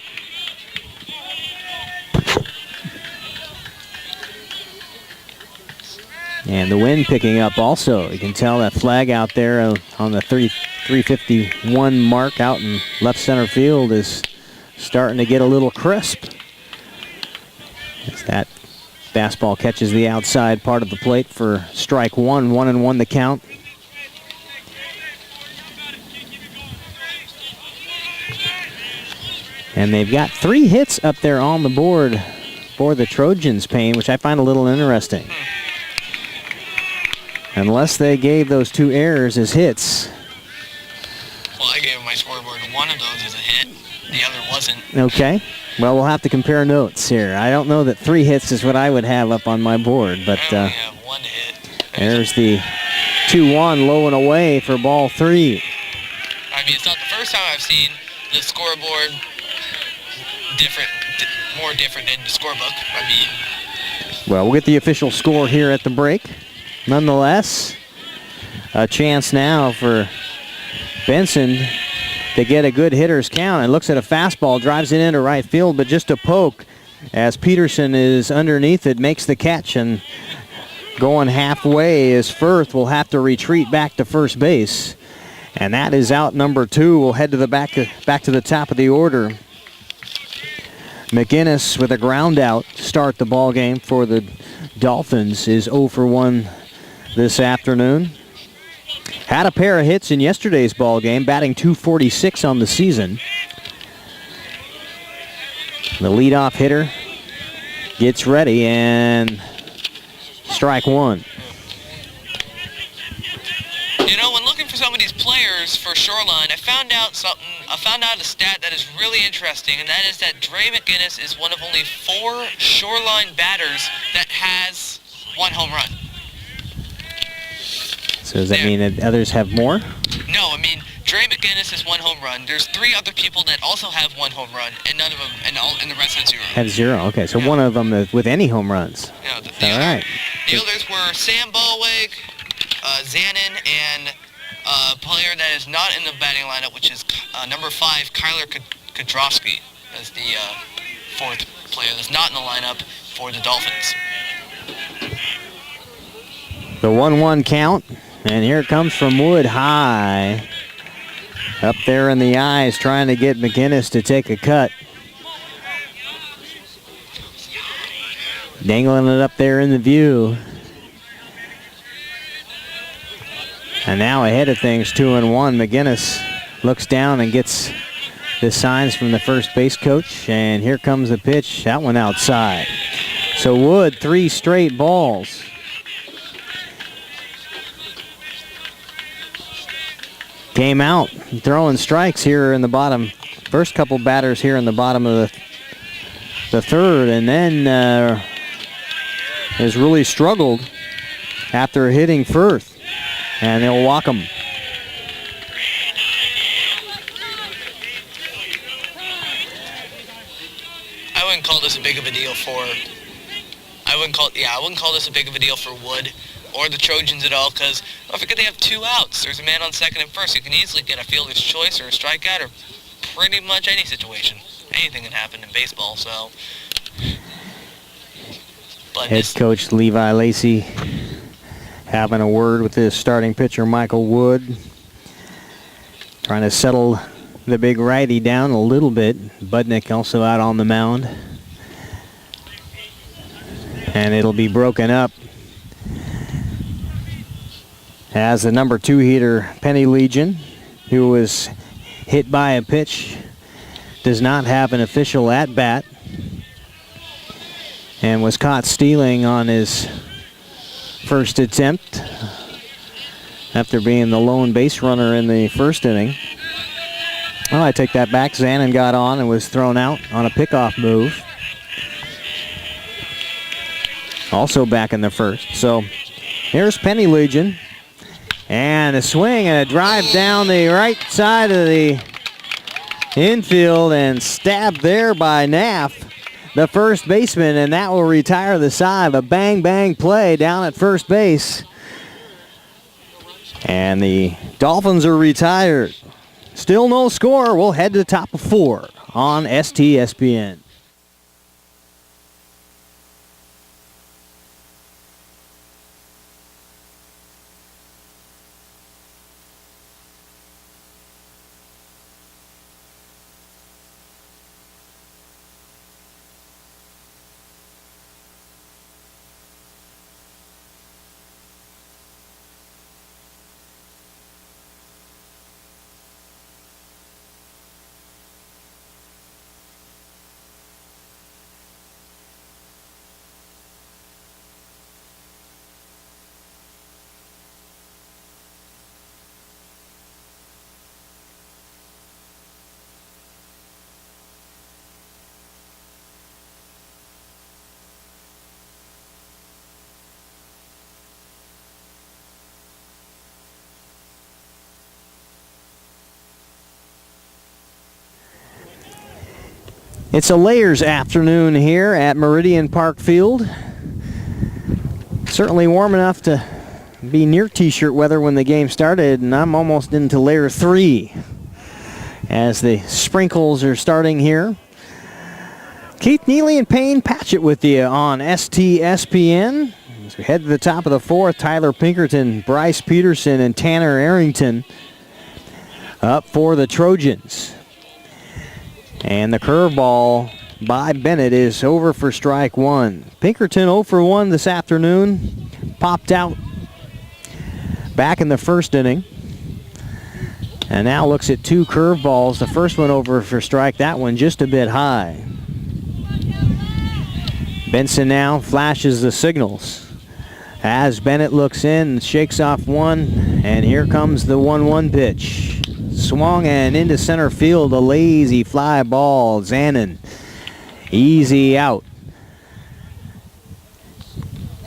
And the wind picking up also. You can tell that flag out there on the 351 mark out in left center field is starting to get a little crisp. As that fastball catches the outside part of the plate for strike one. 1-1 the count. And they've got 3 hits up there on the board for the Trojans, Payne, which I find a little interesting. Unless they gave those 2 errors as hits. Well, I gave my scoreboard one of those as a hit. The other wasn't. Okay. Well, we'll have to compare notes here. I don't know that 3 hits is what I would have up on my board, but I only have 1 hit. There's the 2-1 low and away for ball 3. I mean, it's not the first time I've seen the scoreboard more different than the scorebook. I mean, well, we'll get the official score here at the break. Nonetheless, a chance now for Benson to get a good hitter's count, and looks at a fastball, drives it into right field, but just a poke as Peterson is underneath it, makes the catch, and going halfway as Firth will have to retreat back to first base. And that is out number 2. We'll head to the back to the top of the order. McInnes with a ground out to start the ball game for the Dolphins is 0 for 1 this afternoon. Had a pair of hits in yesterday's ball game, batting .246 on the season. The leadoff hitter gets ready, and strike 1. you know, when looking for some of these players for Shoreline, I found out a stat that is really interesting, and that is that Dre McInnes is one of only 4 Shoreline batters that has 1 home run. So does that mean that others have more? No, I mean, Dre McInnes has 1 home run. There's 3 other people that also have 1 home run, and none of them, and the rest have 0. Have 0. Okay, so one of them with any home runs. Yeah, all right. The others were Sam Ballweg, Zanin, and a player that is not in the batting lineup, which is number 5, Kyler Kodrowski, as the 4th player that's not in the lineup for the Dolphins. The 1-1 count, and here it comes from Wood high. Up there in the eyes, trying to get McGinnis to take a cut. Dangling it up there in the view. And now ahead of things, 2-1. McGinnis looks down and gets the signs from the first base coach. And here comes the pitch. That one outside. So Wood, 3 straight balls. Came out throwing strikes here in the bottom. First couple batters here in the bottom of the third, and then has really struggled after hitting first, and they'll walk him. I wouldn't call this a big of a deal for. I wouldn't call this a big of a deal for Wood or the Trojans at all, because don't forget they have 2 outs. There's a man on second and first. You can easily get a fielder's choice or a strikeout or pretty much any situation. Anything can happen in baseball, so. But Head coach Levi Lacey having a word with his starting pitcher Michael Wood. Trying to settle the big righty down a little bit. Budnick also out on the mound. And it'll be broken up as the number 2 hitter, Penny Legion, who was hit by a pitch, does not have an official at-bat and was caught stealing on his first attempt after being the lone base runner in the first inning. Well, I take that back. Zanin got on and was thrown out on a pickoff move. Also back in the first. So here's Penny Legion. And a swing and a drive down the right side of the infield and stabbed there by Naff, the first baseman, and that will retire the side. A bang-bang play down at first base. And the Dolphins are retired. Still no score. We'll head to the top of 4 on STSPN. It's a layers afternoon here at Meridian Park Field. Certainly warm enough to be near t-shirt weather when the game started, and I'm almost into layer 3 as the sprinkles are starting here. Keith Neely and Payne Patchett with you on STSPN. As we head to the top of the 4th, Tyler Pinkerton, Bryce Peterson, and Tanner Arrington up for the Trojans. And the curveball by Bennett is over for strike 1. Pinkerton 0 for 1 this afternoon. Popped out back in the first inning. And now looks at 2 curveballs. The first one over for strike, that one just a bit high. Benson now flashes the signals as Bennett looks in, shakes off one, and here comes the 1-1 pitch. Swung and into center field, a lazy fly ball. Zanin, easy out.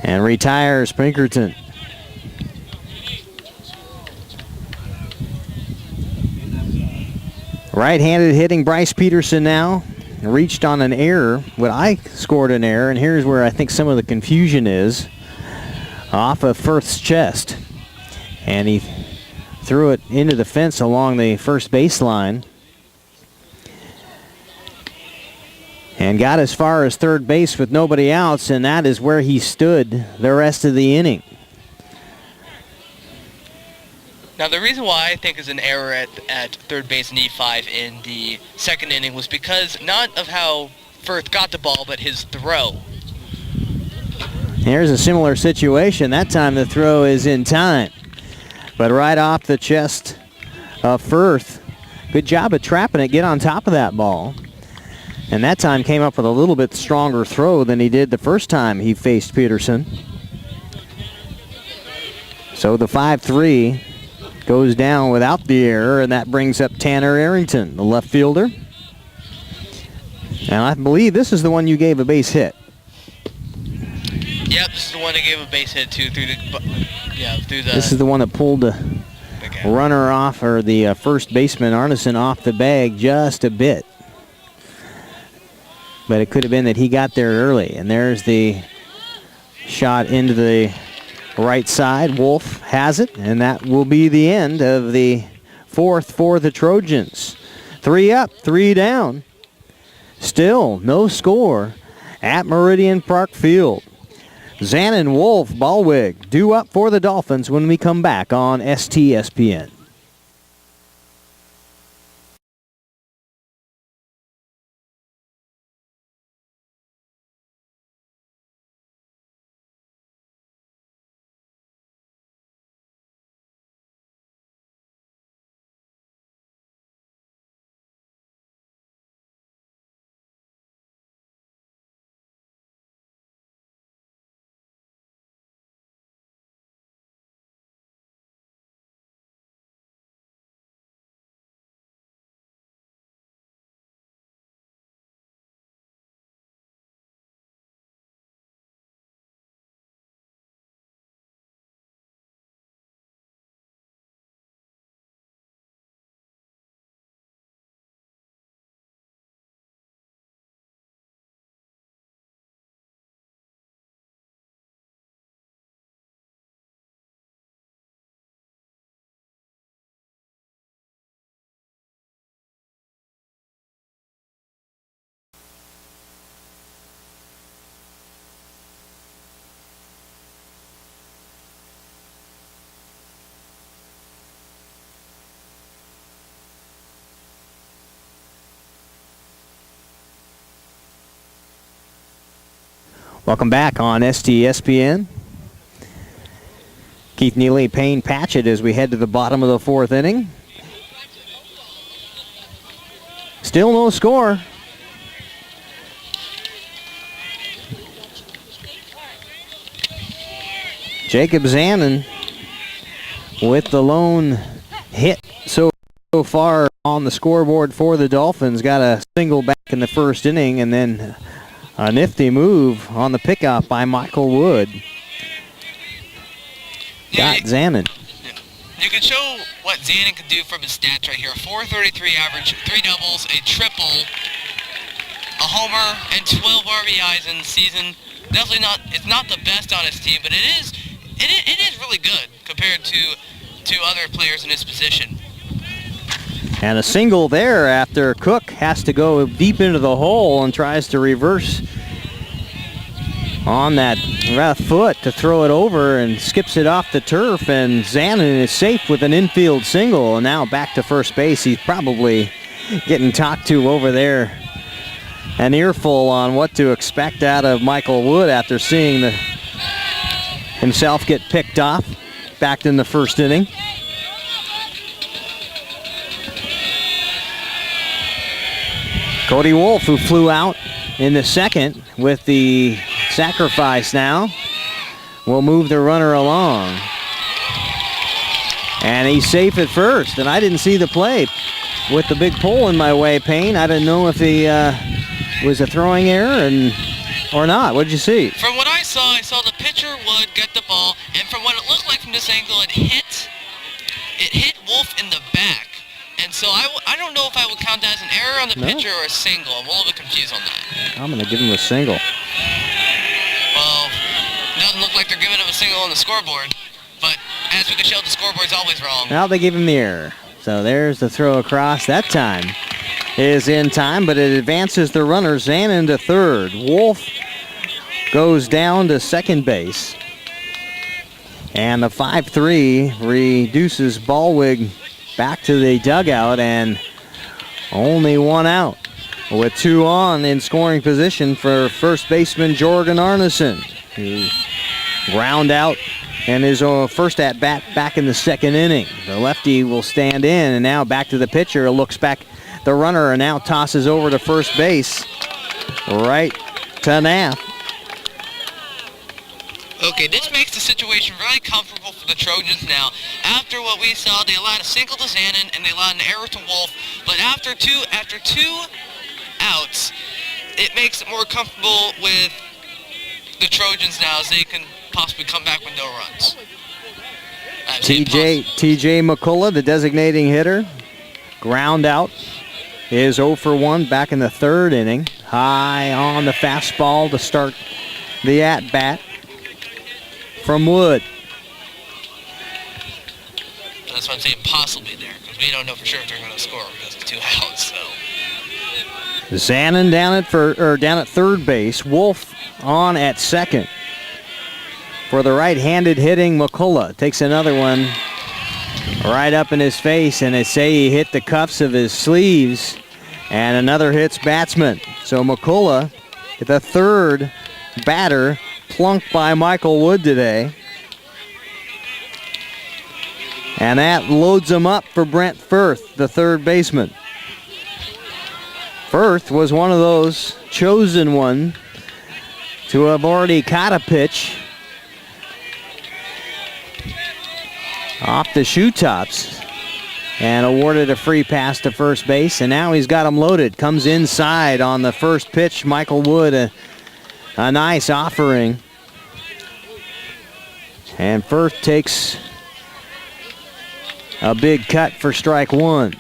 And retires Pinkerton. Right-handed hitting Bryce Peterson now. Reached on an error. But I scored an error, and here's where I think some of the confusion is. Off of Firth's chest. And he threw it into the fence along the first baseline. And got as far as third base with nobody outs, and that is where he stood the rest of the inning. Now, the reason why I think is an error at third base in E5 in the second inning was because not of how Firth got the ball, but his throw. Here's a similar situation. That time the throw is in time. But right off the chest of Firth. Good job of trapping it, get on top of that ball. And that time came up with a little bit stronger throw than he did the first time he faced Peterson. So the 5-3 goes down without the error, and that brings up Tanner Arrington, the left fielder. And I believe this is the one you gave a base hit. Yep, this is the one that gave a base hit to through the. This is the one that pulled the runner off, or the first baseman Arneson off the bag just a bit. But it could have been that he got there early. And there's the shot into the right side. Wolf has it, and that will be the end of the fourth for the Trojans. 3 up, 3 down. Still no score at Meridian Park Field. Zannon, Wolf, Ballwig due up for the Dolphins when we come back on STSPN. Welcome back on STSPN. Keith Neely, Payne Patchett as we head to the bottom of the fourth inning. Still no score. Jacob Zannon with the lone hit so far on the scoreboard for the Dolphins. Got a single back in the first inning, and then a nifty move on the pickup by Michael Wood. Got Zannon. You can show what Zannon can do from his stats right here. 433 average, 3 doubles, a triple, a homer, and 12 RBIs in the season. Definitely not, it's not the best on his team, but it is really good compared to other players in his position. And a single there after Cook has to go deep into the hole and tries to reverse on that left foot to throw it over and skips it off the turf, and Zannon is safe with an infield single. And now back to first base. He's probably getting talked to over there. An earful on what to expect out of Michael Wood after seeing himself get picked off back in the first inning. Cody Wolf, who flew out in the second with the sacrifice now, will move the runner along. And he's safe at first, and I didn't see the play with the big pole in my way, Payne. I didn't know if he was a throwing error or not. What did you see? From what I saw the pitcher would get the ball, and from what it looked like from this angle, it hit Wolf in the back. And so I don't know if I would count that as an error on the pitcher or a single. I'm a little bit confused on that. I'm going to give him a single. Well, it doesn't look like they're giving him a single on the scoreboard. But as we can show, the scoreboard's always wrong. Now they give him the error. So there's the throw across. That time is in time, but it advances the runner, Zannon, to third. Wolf goes down to second base. And the 5-3 reduces Ballwig back to the dugout, and only one out with two on in scoring position for first baseman Jorgen Arneson, who ground out and his first at bat back in the second inning. The lefty will stand in, and now back to the pitcher. Looks back the runner and now tosses over to first base, right to Nath. Okay, this makes the situation very comfortable for the Trojans now. After what we saw, they allowed a single to Zanin and they allowed an error to Wolf. But after two outs, it makes it more comfortable with the Trojans now, as they can possibly come back with no runs. TJ McCullough, the designating hitter, ground out, is 0 for 1 back in the third inning. High on the fastball to start the at-bat from Wood. That's why I'm saying possibly there, because we don't know for sure if they're going to score because of 2 outs. So Zanin down at third base. Wolf on at second. For the right-handed hitting McCullough. Takes another one right up in his face, and they say he hit the cuffs of his sleeves, and another hits batsman. So McCullough, the third batter, plunked by Michael Wood today. And that loads him up for Brent Firth, the third baseman. Firth was one of those chosen one to have already caught a pitch off the shoe tops and awarded a free pass to first base, and now he's got them loaded. Comes inside on the first pitch. Michael Wood, a nice offering. And Firth takes a big cut for strike one.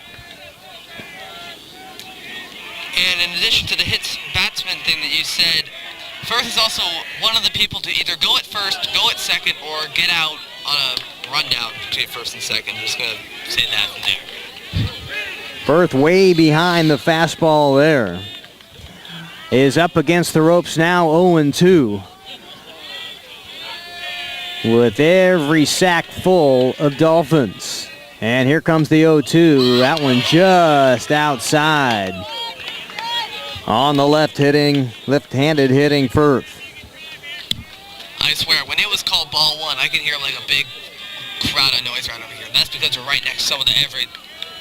And in addition to the hits batsman thing that you said, Firth is also one of the people to either go at first, go at second, or get out on a rundown between first and second. Just going to say that from there. Firth way behind the fastball there. Is up against the ropes now, 0-2. With every sack full of Dolphins. And here comes the 0-2. That one just outside. On the left-handed hitting Firth. I swear, when it was called ball one, I could hear like a big crowd of noise right over here. That's because we're right next to some of the Everett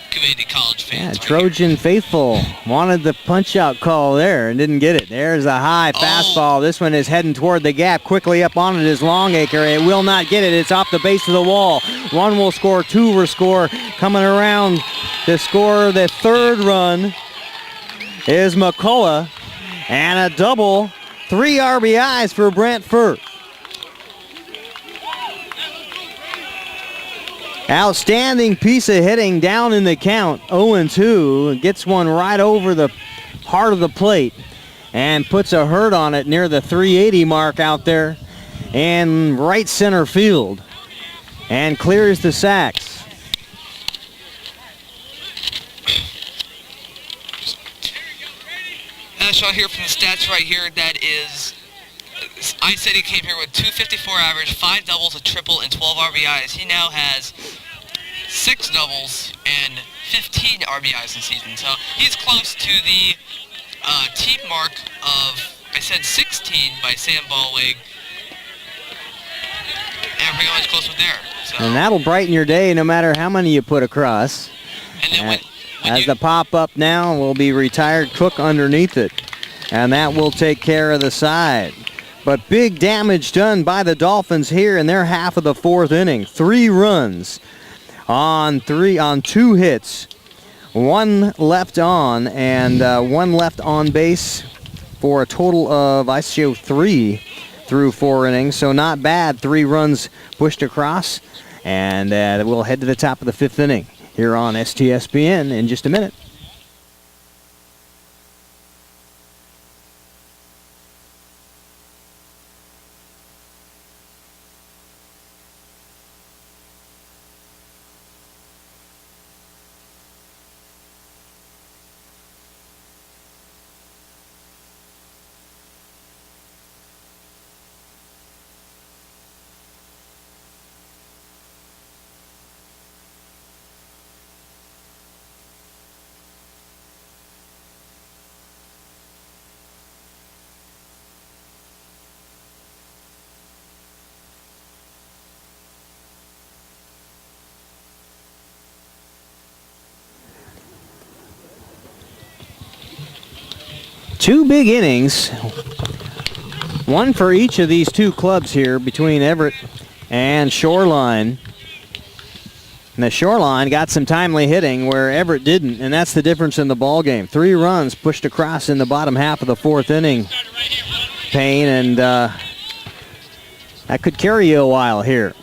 Community College fans. Yeah, right Trojan here. faithful wanted the punch-out call there and didn't get it. There's a high fastball. This one is heading toward the gap. Quickly up on it is Longacre. It will not get it. It's off the base of the wall. One will score, two will score. Coming around to score the third run is McCullough. And a double, 3 RBIs for Brent Firth. Outstanding piece of hitting down in the count, 0-2. Gets one right over the heart of the plate and puts a hurt on it near the 380 mark out there in right center field and clears the sacks. I shall hear from the stats right here. That is, I said he came here with 254 average, 5 doubles, a triple, and 12 RBIs. He now has 6 doubles and 15 RBIs this season. So he's close to the team mark of, I said 16 by Sam Ballwig. And pretty much close with there. So. And that'll brighten your day no matter how many you put across. And then As the pop-up now will be retired Cook underneath it. And that will take care of the side. But big damage done by the Dolphins here in their half of the fourth inning. 3 runs on 2 hits. 1 left on and 1 left on base for a total of, I show 3 through 4 innings. So not bad. 3 runs pushed across. And we'll head to the top of the 5th inning here on STSPN in just a minute. Two big innings, one for each of these two clubs here between Everett and Shoreline. And the Shoreline got some timely hitting where Everett didn't, and that's the difference in the ball game. 3 runs pushed across in the bottom half of the 4th inning, Payne, and that could carry you a while here.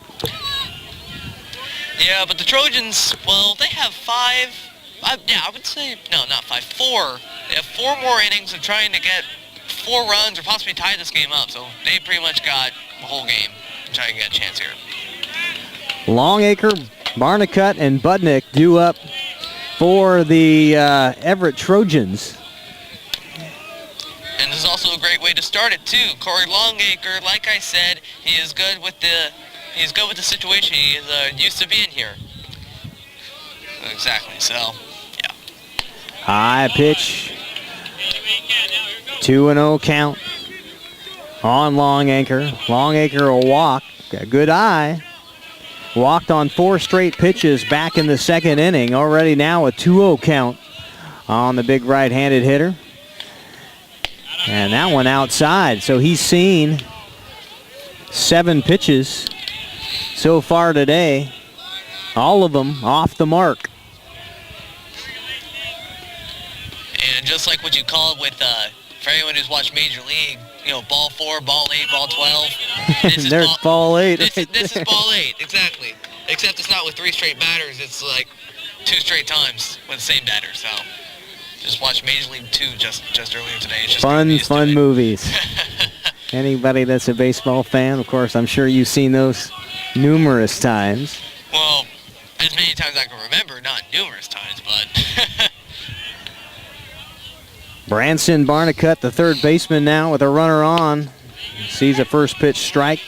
Yeah, but the Trojans, well, they have 4. They have 4 more innings of trying to get 4 runs or possibly tie this game up, so they pretty much got the whole game to try and get a chance here. Longacre, Barnicut, and Budnick due up for the Everett Trojans. And this is also a great way to start it too. Corey Longacre, like I said, he's good with the situation. He is used to being here. Exactly. So, yeah. High pitch. 2-0 count on Longacre. Longacre will walk. Got a good eye. Walked on 4 straight pitches back in the 2nd inning. Already now a 2-0 count on the big right-handed hitter. And that one outside. So he's seen 7 pitches so far today. All of them off the mark. And just like what you call it with, for anyone who's watched Major League, ball 4, ball 8, ball 12. There's ball 8. This is ball 8, exactly. Except it's not with 3 straight batters. It's like 2 straight times with the same batter. So just watched Major League 2 just earlier today. It's just fun movies. Anybody that's a baseball fan, of course, I'm sure you've seen those numerous times. Well, as many times as I can remember, not numerous times, but... Branson Barnicut, the 3rd baseman now with a runner on. Sees a first pitch strike.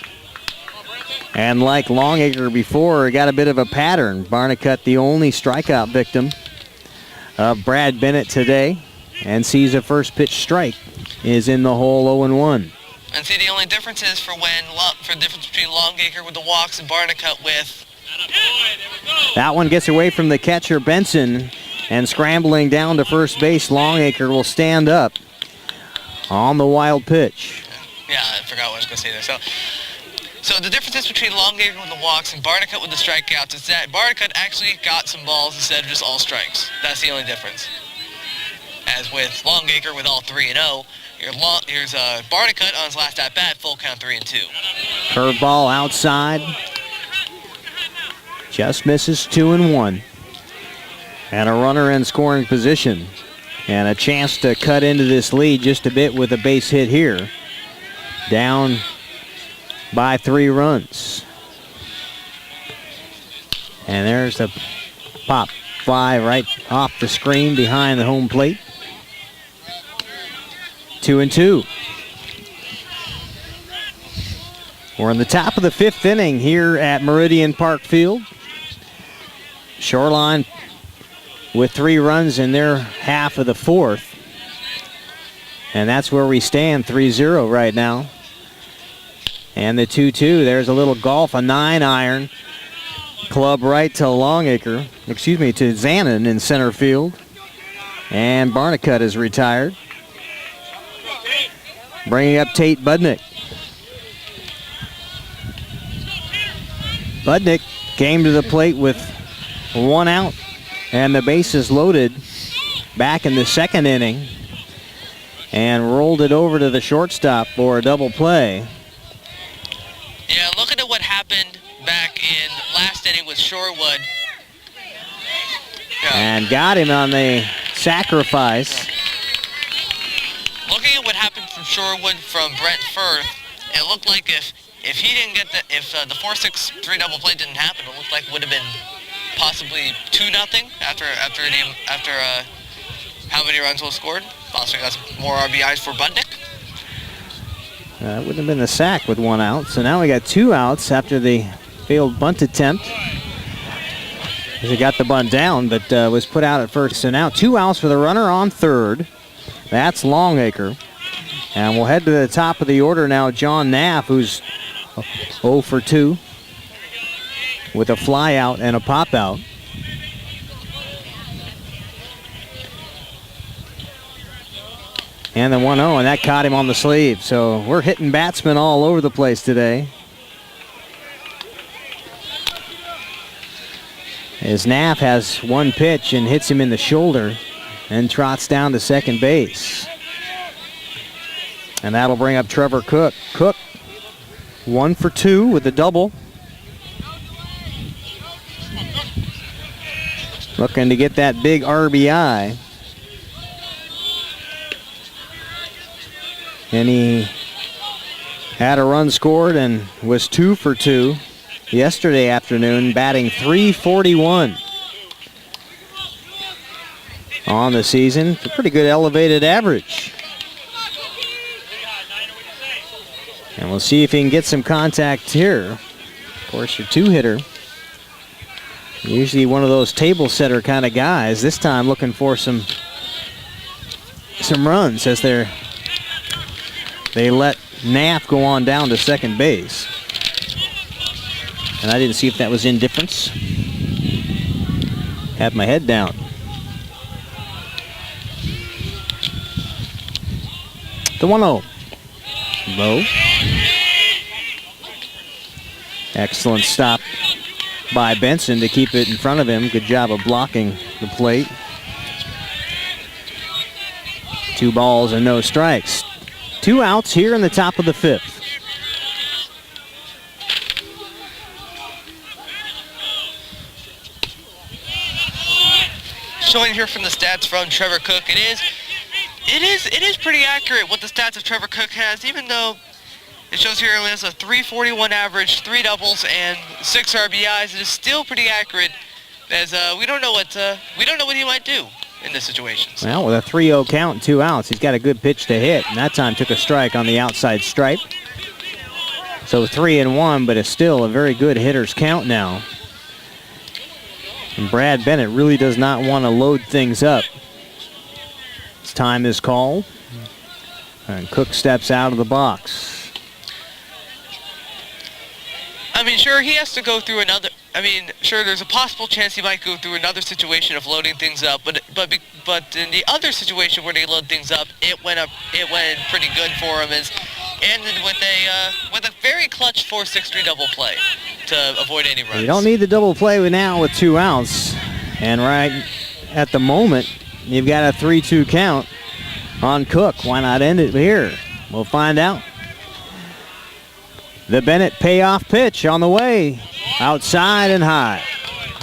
And like Longacre before, got a bit of a pattern. Barnicut, the only strikeout victim of Brad Bennett today, and sees a first pitch strike. Is in the hole 0-1. And see, the only difference is for the difference between Longacre with the walks and Barnicut with... That one gets away from the catcher, Benson, and scrambling down to first base, Longacre will stand up on the wild pitch. Yeah, I forgot what I was going to say there. So the difference between Longacre with the walks and Barnicut with the strikeouts is that Barnicut actually got some balls instead of just all strikes. That's the only difference. As with Longacre with all 3-0, here's Barnicut on his last at-bat, full count 3-2. Curveball outside. Just misses 2-1. And a runner in scoring position. And a chance to cut into this lead just a bit with a base hit here. Down by 3 runs. And there's the pop fly right off the screen behind the home plate. 2-2. We're in the top of the 5th inning here at Meridian Park Field. Shoreline with 3 runs in their half of the 4th. And that's where we stand, 3-0 right now. And the 2-2, there's a little golf, a 9-iron. Club right to Longacre, to Zanin in center field. And Barnicut is retired. Bringing up Tate Budnick. Budnick came to the plate with 1 out. And the bases loaded back in the 2nd inning. And rolled it over to the shortstop for a double play. Yeah, looking at what happened back in last inning with Shorewood. Yeah. And got him on the sacrifice. Looking at what happened from Shorewood from Brent Firth, it looked like if he didn't get if the 4-6-3 double play didn't happen, it looked like it would have been possibly 2-0 after how many runs was scored. Possibly got some more RBIs for Budnick. It would have been a sack with 1 out. So now we got 2 outs after the failed bunt attempt. He got the bunt down, but was put out at first. So now 2 outs for the runner on 3rd. That's Longacre. And we'll head to the top of the order now. John Knapp, who's 0 for 2 with a fly out and a pop out. And the 1-0, and that caught him on the sleeve. So we're hitting batsmen all over the place today. As Knapp has one pitch and hits him in the shoulder and trots down to second base. And that'll bring up Trevor Cook. Cook, 1 for 2 with a double. Looking to get that big RBI. And he had a run scored and was 2 for 2 yesterday afternoon, batting .341 on the season. It's a pretty good elevated average. And we'll see if he can get some contact here. Of course, your 2-hitter. Usually one of those table setter kind of guys. This time looking for some runs as they let Knapp go on down to second base. And I didn't see if that was indifference. Had my head down. The 1-0. Low. Excellent stop by Benson to keep it in front of him. Good job of blocking the plate. 2 balls and no strikes. 2 outs here in the top of the 5th. Showing here from the stats from Trevor Cook, it is pretty accurate what the stats of Trevor Cook has, even though it shows here he has a .341 average, 3 doubles, and 6 RBIs. It is still pretty accurate, as we don't know what he might do in this situation. Well, with a 3-0 count and 2 outs, he's got a good pitch to hit, and that time took a strike on the outside stripe. So 3-1, but it's still a very good hitter's count now. And Brad Bennett really does not want to load things up. His time is called, and Cook steps out of the box. I mean, sure, he has to go through another. I mean, sure, there's a possible chance he might go through another situation of loading things up, but in the other situation where they load things up, it went pretty good for him. As ended with a very clutch 4-6-3 double play to avoid any runs. You don't need the double play now with 2 outs, and right at the moment you've got a 3-2 count on Cook. Why not end it here? We'll find out. The Bennett payoff pitch on the way, outside and high.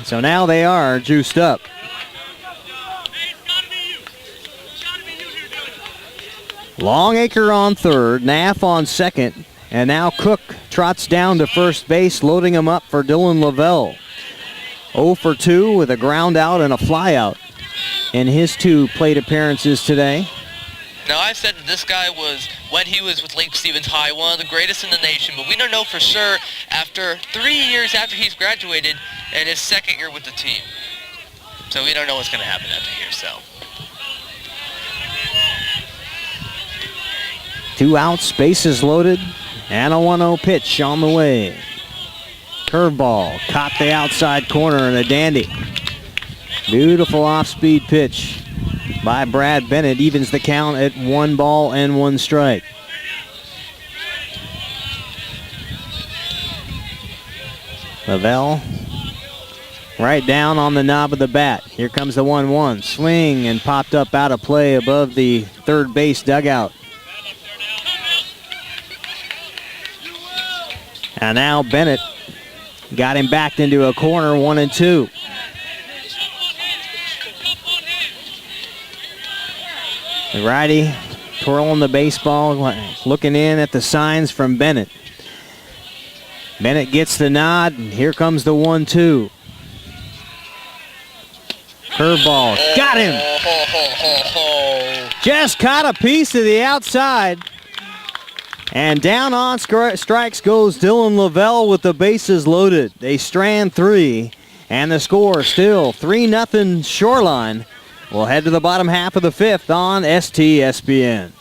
So now they are juiced up. Longacre on third, Knapp on second, and now Cook trots down to first base, loading him up for Dylan Lavelle. 0 for 2 with a ground out and a fly out in his 2 plate appearances today. Now, I said that this guy was, when he was with Lake Stevens High, one of the greatest in the nation, but we don't know for sure after 3 years after he's graduated and his 2nd year with the team. So we don't know what's going to happen after here, so. 2 outs, bases loaded, and a 1-0 pitch on the way. Curveball, caught the outside corner and a dandy. Beautiful off-speed pitch by Brad Bennett, evens the count at 1 ball and 1 strike. Lavelle right down on the knob of the bat. Here comes the 1-1. Swing and popped up out of play above the third base dugout. And now Bennett got him backed into a corner, 1-2. The righty twirling the baseball, looking in at the signs from Bennett. Bennett gets the nod, and here comes the 1-2. Curveball, got him! Just caught a piece of the outside. And down on strikes goes Dylan Lavelle with the bases loaded. They strand 3, and the score still 3-0 Shoreline. We'll head to the bottom half of the 5th on STSPN.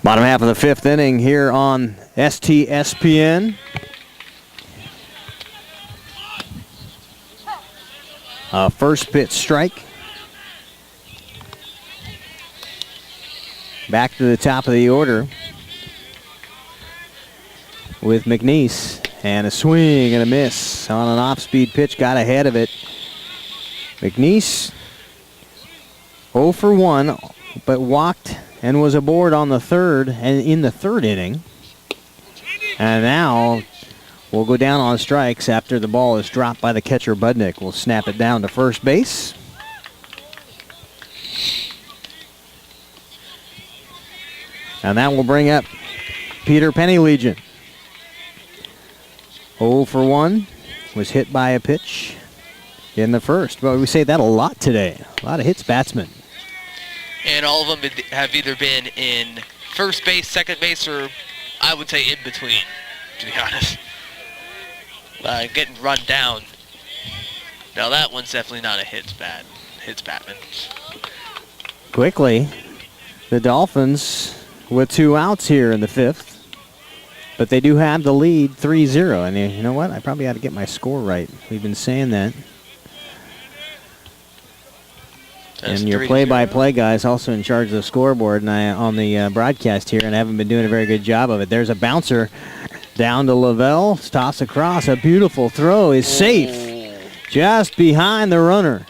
Bottom half of the 5th inning here on STSPN. First pitch strike. Back to the top of the order with McNeese. And a swing and a miss on an off-speed pitch. Got ahead of it. McNeese 0 for 1, but walked and was aboard on the 3rd and in the 3rd inning. And now we'll go down on strikes after the ball is dropped by the catcher Budnick. We'll snap it down to first base. And that will bring up Peter Pennylegion. 0 for 1, was hit by a pitch in the 1st. Well, we say that a lot today. A lot of hits batsmen. And all of them have either been in first base, second base, or I would say in between, to be honest. Getting run down. Now that one's definitely not a hits batman. Quickly, the Dolphins with 2 outs here in the 5th. But they do have the lead 3-0. And you know what? I probably ought to get my score right. We've been saying that. And your play-by-play guy is also in charge of the scoreboard and on the broadcast here, and I haven't been doing a very good job of it. There's a bouncer down to Lavelle. Toss across. A beautiful throw is safe. Just behind the runner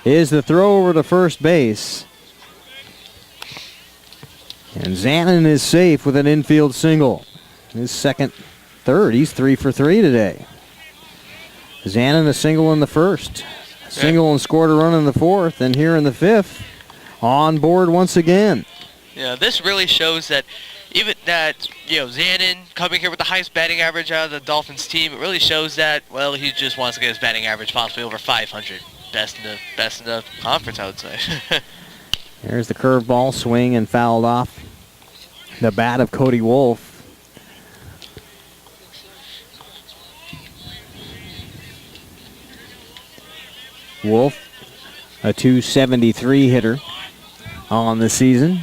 is the throw over to first base. And Zanin is safe with an infield single. His third. He's 3 for 3 today. Zanin a single in the 1st. Single and scored a run in the 4th, and here in the 5th, on board once again. Yeah, this really shows that even that, Zanin coming here with the highest batting average out of the Dolphins team, it really shows that, well, he just wants to get his batting average possibly over 500. Best in the conference, I would say. There's the curveball, swing and fouled off the bat of Cody Wolf. Wolf, a .273 hitter on the season.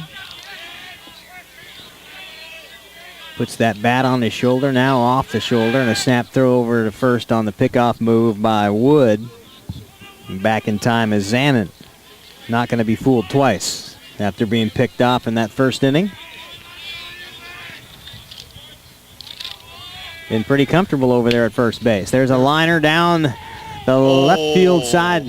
Puts that bat on his shoulder, now off the shoulder, and a snap throw over to first on the pickoff move by Wood. Back in time is Zanin. Not going to be fooled twice after being picked off in that 1st inning. Been pretty comfortable over there at first base. There's a liner down the left field side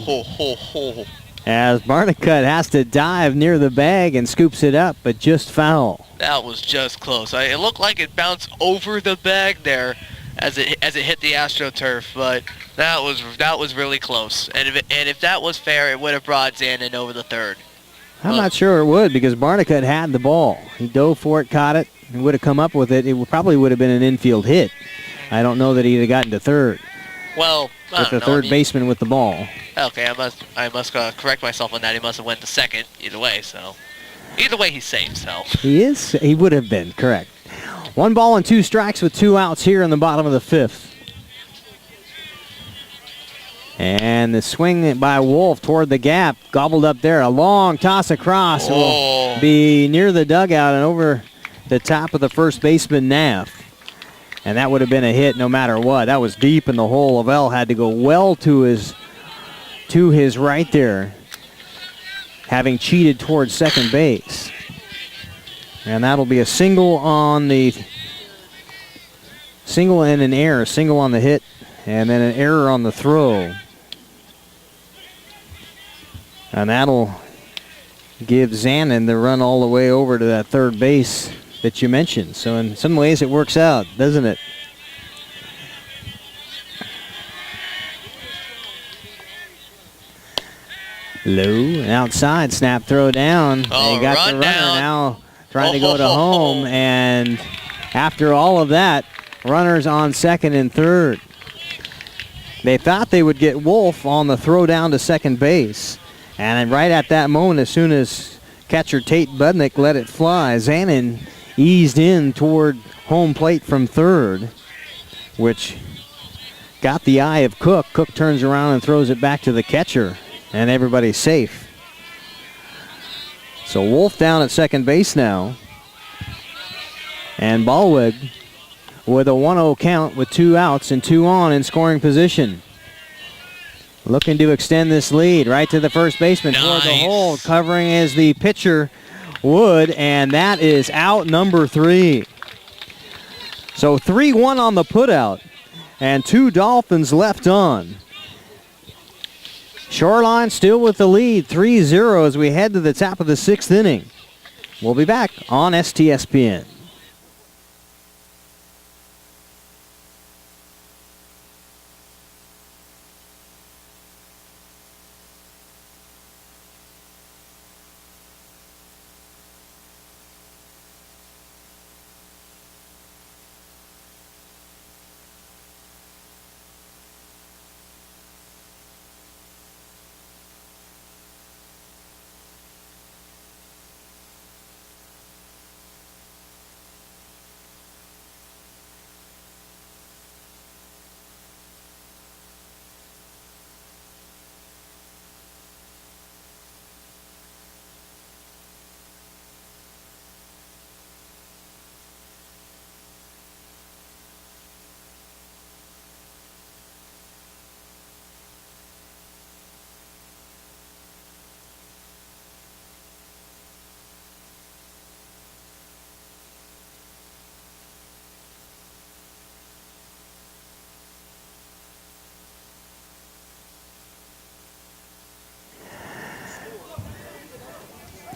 as Barnicut has to dive near the bag and scoops it up, but just foul. That was just close. It looked like it bounced over the bag there as it hit the AstroTurf, but that was really close. And if that was fair, it would have brought Zanin over the 3rd. I'm not sure it would, because Barnicut had the ball. He dove for it, caught it, and would have come up with it. It probably would have been an infield hit. I don't know that he'd have gotten to 3rd. Well, with the third baseman with the ball. Okay, I must correct myself on that. He must have went to 2nd either way. So, either way, he's safe. So he would have been correct. 1 ball and 2 strikes with 2 outs here in the bottom of the 5th. And the swing by Wolf toward the gap, gobbled up there. A long toss across will be near the dugout and over the top of the first baseman Naff. And that would have been a hit no matter what. That was deep in the hole. Lavelle had to go well to his right there, having cheated towards second base. And that'll be a single and an error. Single on the hit, and then an error on the throw. And that'll give Zanin the run all the way over to that third base that you mentioned. So in some ways it works out, doesn't it? Low and outside, snap throw down. They got the runner now trying to go to home, and after all of that, runners on 2nd and 3rd. They thought they would get Wolf on the throw down to second base, and right at that moment, as soon as catcher Tate Budnick let it fly, Zanin eased in toward home plate from 3rd, which got the eye of Cook. Cook turns around and throws it back to the catcher, and everybody's safe. So Wolf down at second base now. And Ballweg with a 1-0 count with 2 outs and 2 on in scoring position. Looking to extend this lead right to the first baseman toward the hole. Covering is the pitcher, Wood, and that is out number 3. So 3-1 on the putout, and 2 Dolphins left on. Shoreline still with the lead, 3-0 as we head to the top of the 6th inning. We'll be back on STSPN.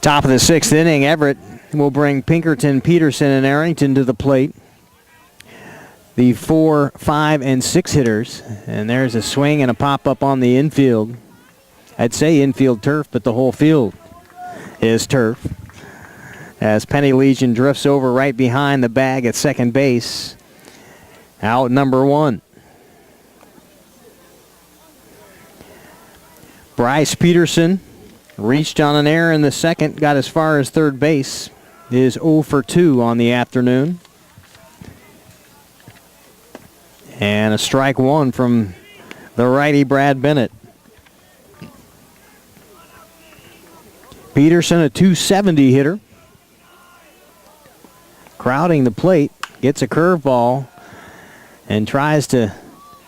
Top of the 6th inning, Everett will bring Pinkerton, Peterson, and Arrington to the plate. The 4, 5, and 6 hitters. And there's a swing and a pop-up on the infield. I'd say infield turf, but the whole field is turf. As Penny Legion drifts over right behind the bag at second base. Out number 1. Bryce Peterson reached on an error in the second, got as far as third base. Is 0 for 2 on the afternoon. And a strike 1 from the righty Brad Bennett. Peterson, a .270 hitter. Crowding the plate, gets a curveball and tries to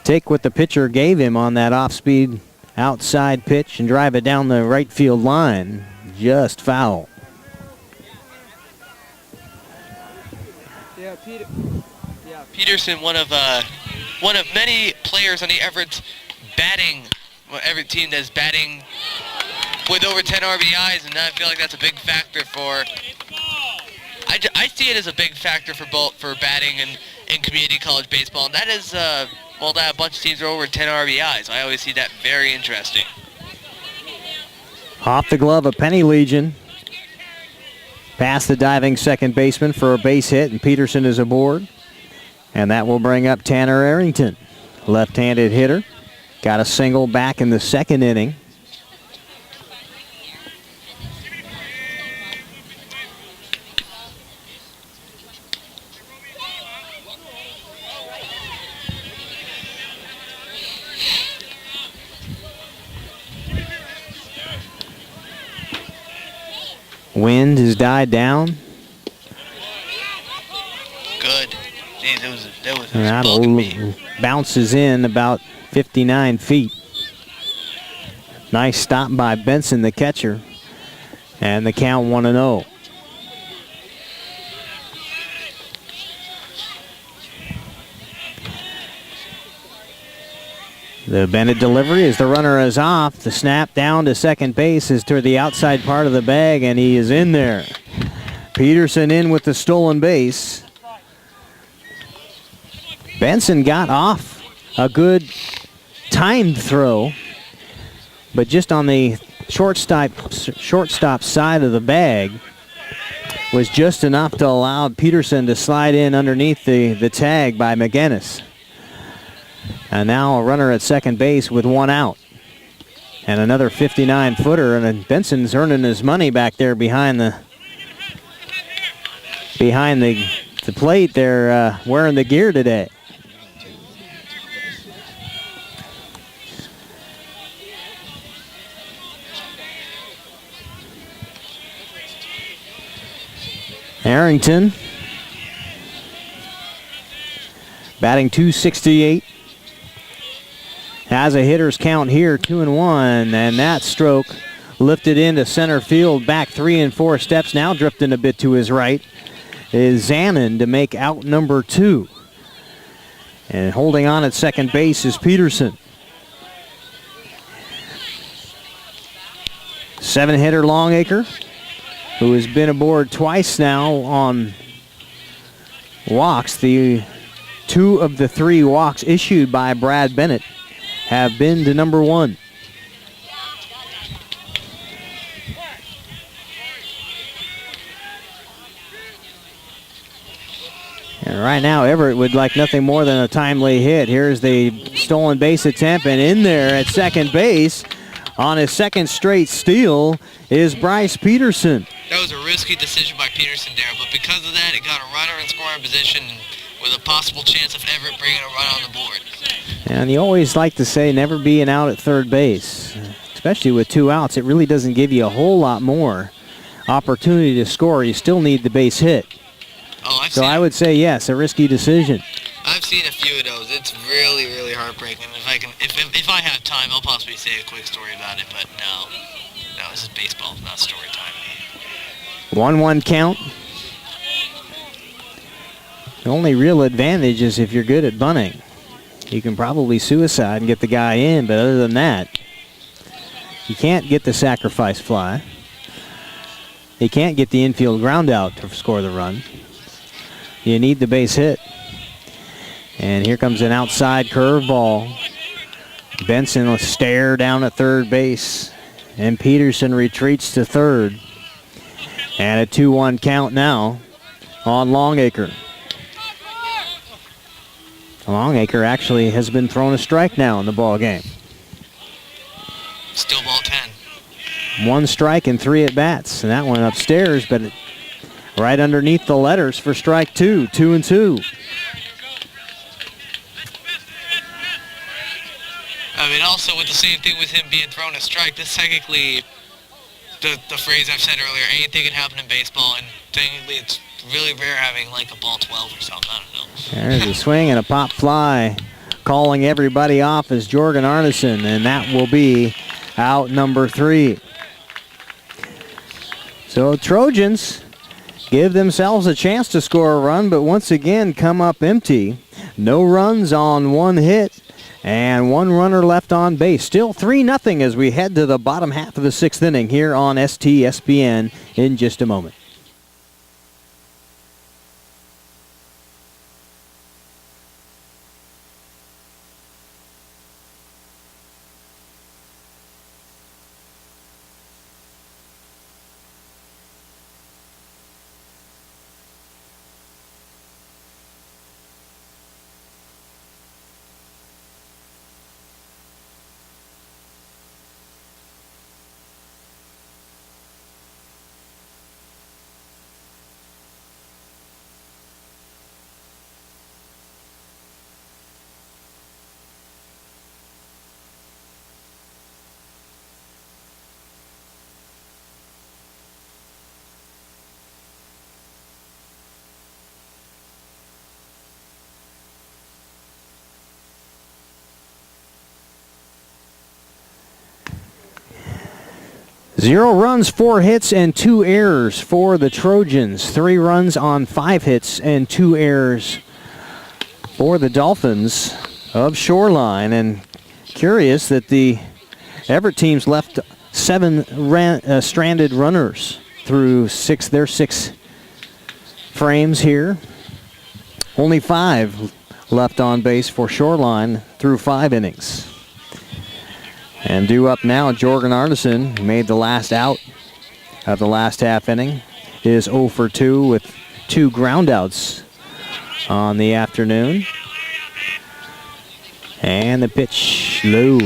take what the pitcher gave him on that off-speed outside pitch and drive it down the right field line. Just foul. Peterson, one of many players on the Everett team that's batting with over 10 RBIs, and I feel like that's a big factor for. I see it as a big factor for batting in community college baseball, and that is that a bunch of teams are over 10 RBIs. I always see that very interesting. Off the glove of Penny Legion. Past the diving second baseman for a base hit, and Peterson is aboard. And that will bring up Tanner Arrington. Left-handed hitter. Got a single back in the second inning. Wind has died down. Good. Jeez, that was bugging me. Bounces in about 59 feet. Nice stop by Benson, the catcher. And the count 1-0. The Bennett delivery as the runner is off. The snap down to second base is toward the outside part of the bag, and he is in there. Peterson in with the stolen base. Benson got off a good timed throw, but just on the shortstop side of the bag was just enough to allow Peterson to slide in underneath the tag by McGinnis. And now a runner at second base with 1 out. And another 59-footer, and then Benson's earning his money back there behind the plate. They're wearing the gear today. Arrington batting .268. Has a hitter's count here, 2-1, and that stroke lifted into center field, back 3 and 4 steps, now drifting a bit to his right, is Zammon to make out number 2. And holding on at second base is Peterson. 7-hitter Longacre, who has been aboard twice now on walks. The 2 of the 3 walks issued by Brad Bennett have been to number 1. And right now, Everett would like nothing more than a timely hit. Here's the stolen base attempt, and in there at second base on his second straight steal is Bryce Peterson. That was a risky decision by Peterson there, but because of that, it got a runner in scoring position with a possible chance of Everett bringing a run on the board. And you always like to say never be an out at third base, especially with 2 outs. It really doesn't give you a whole lot more opportunity to score. You still need the base hit. Oh, so I would say yes, a risky decision. I've seen a few of those. It's really, really heartbreaking. If I have time, I'll possibly say a quick story about it, but no, this is baseball, not story time. 1-1 count. The only real advantage is if you're good at bunting. You can probably suicide and get the guy in, but other than that, you can't get the sacrifice fly. You can't get the infield ground out to score the run. You need the base hit. And here comes an outside curveball. Benson will stare down at third base, and Peterson retreats to third. And a 2-1 count now on Longacre. Longacre actually has been thrown a strike now in the ball game. Still ball 10. 1 strike and 3 at bats, and that one upstairs, but right underneath the letters for strike 2, 2-2. I mean, also with the same thing with him being thrown a strike, this technically, the phrase I've said earlier, anything can happen in baseball, and technically it's really rare having like a ball 12 or something, I don't know. There's a swing and a pop fly. Calling everybody off is Jorgen Arneson, and that will be out number 3. So Trojans give themselves a chance to score a run, but once again come up empty. No runs on 1 hit, and 1 runner left on base. Still 3-0 as we head to the bottom half of the 6th inning here on STSPN in just a moment. Zero runs, 4 hits, and 2 errors for the Trojans. 3 runs on 5 hits and 2 errors for the Dolphins of Shoreline. And curious that the Everett teams left 7 stranded runners through their 6 frames here. Only 5 left on base for Shoreline through 5 innings. And due up now, Jorgen Arneson, who made the last out of the last half inning, is 0 for 2 with 2 groundouts on the afternoon. And the pitch low.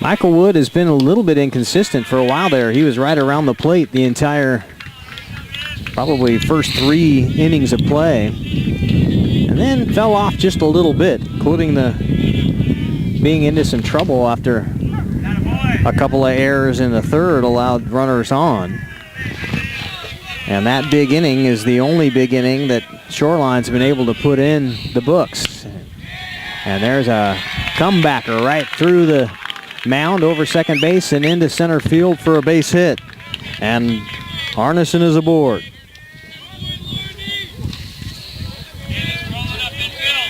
Michael Wood has been a little bit inconsistent for a while there. He was right around the plate the entire probably first 3 innings of play, and then fell off just a little bit, including being into some trouble after a couple of errors in the third allowed runners on. And that big inning is the only big inning that Shoreline's been able to put in the books. And there's a comebacker right through the mound over second base and into center field for a base hit. And Arneson is aboard.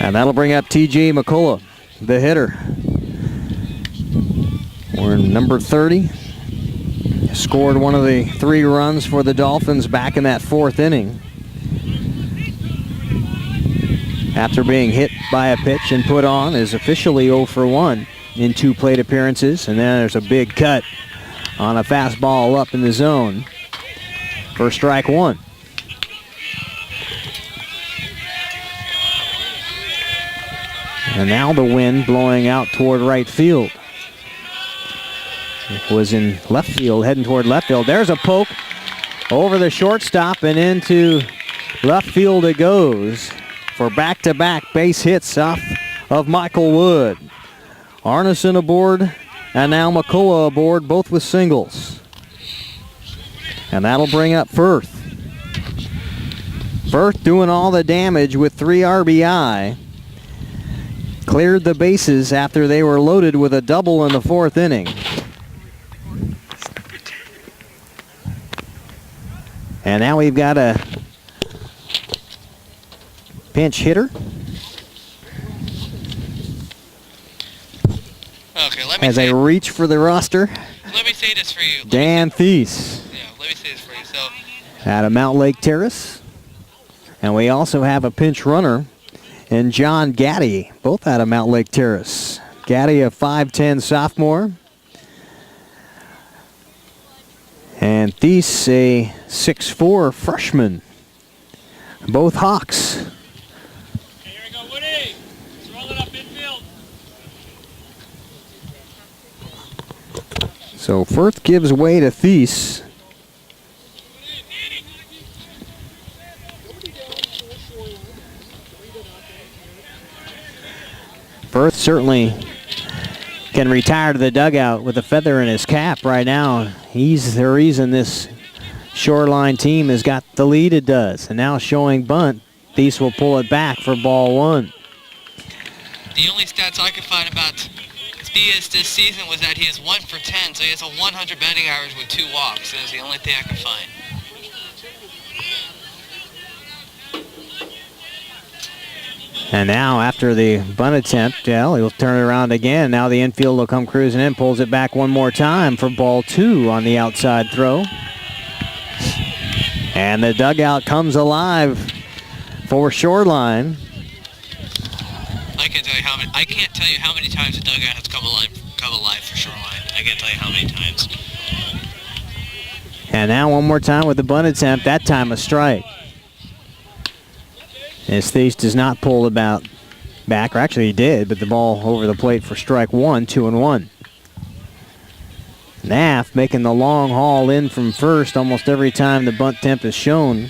And that'll bring up T.J. McCullough, the hitter. We're in number 30. Scored one of the 3 runs for the Dolphins back in that 4th inning. After being hit by a pitch and put on, is officially 0 for 1 in 2 plate appearances. And then there's a big cut on a fastball up in the zone for strike 1. And now the wind blowing out toward right field. It was in left field, heading toward left field. There's a poke over the shortstop and into left field it goes for back-to-back base hits off of Michael Wood. Arneson aboard and now McCullough aboard, both with singles. And that'll bring up Firth. Firth doing all the damage with 3 RBI. Cleared the bases after they were loaded with a double in the 4th inning. And now we've got a pinch hitter. Okay, let me as I reach for the roster. Let me say this for you. Dan Thies. Yeah, let me say this for you. So, out of Mount Lake Terrace. And we also have a pinch runner in John Gaddy, both out of Mount Lake Terrace. Gaddy, a 5'10 sophomore. And Thies, a 6'4 freshman. Both Hawks. Here we go, Woody. Let's roll it up infield. So Firth gives way to Thies. Firth certainly can retire to the dugout with a feather in his cap right now. He's the reason this Shoreline team has got the lead it does. And now showing bunt, Thies will pull it back for ball 1. the only stats I could find about Thies this season was that he is 1 for 10, so he has a 100 batting average with 2 walks. That is the only thing I could find. And now after the bunt attempt, well, he'll turn it around again. Now the infield will come cruising in, pulls it back one more time for ball 2 on the outside throw. And the dugout comes alive for Shoreline. I can't tell you how many times the dugout has come alive for Shoreline. I can't tell you how many times. And now one more time with the bunt attempt, that time a strike. As Thies does not pull the bat back, or actually he did, but the ball over the plate for strike 1, 2-1. Naff making the long haul in from first almost every time the bunt attempt is shown,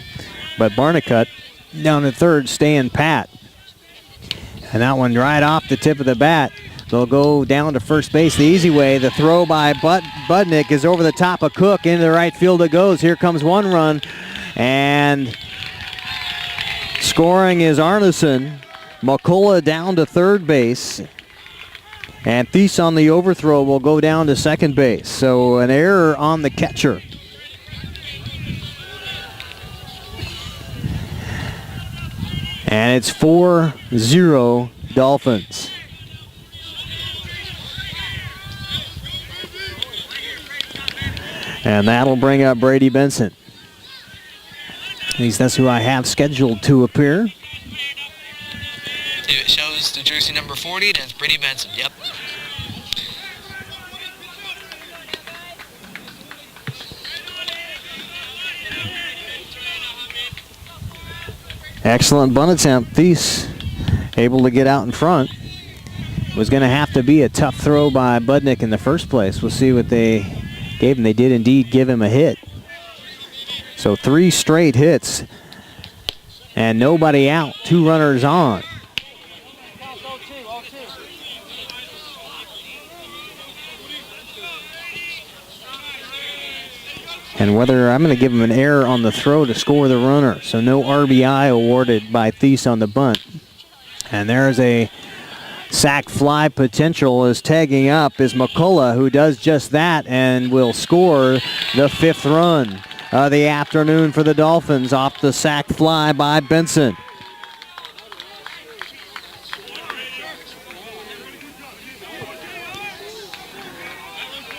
but Barnicut down at third staying pat. And that one right off the tip of the bat. They'll go down to first base the easy way. The throw by Budnick is over the top of Cook. Into the right field it goes. Here comes one run. And scoring is Arneson. McCullough down to third base. And Thies on the overthrow will go down to second base. So an error on the catcher. And it's 4-0 Dolphins. And that'll bring up Brady Benson. At least that's who I have scheduled to appear. It shows the jersey number 40, and it's Brady Benson. Yep. Excellent bunt attempt. Thies able to get out in front. Was going to have to be a tough throw by Budnick in the first place. We'll see what they gave him. They did indeed give him a hit. So 3 straight hits and nobody out. 2 runners on. And whether I'm going to give him an error on the throw to score the runner. So no RBI awarded by Thies on the bunt. And there's a sack fly potential is tagging up is McCullough, who does just that and will score the 5th run of the afternoon for the Dolphins off the sack fly by Benson.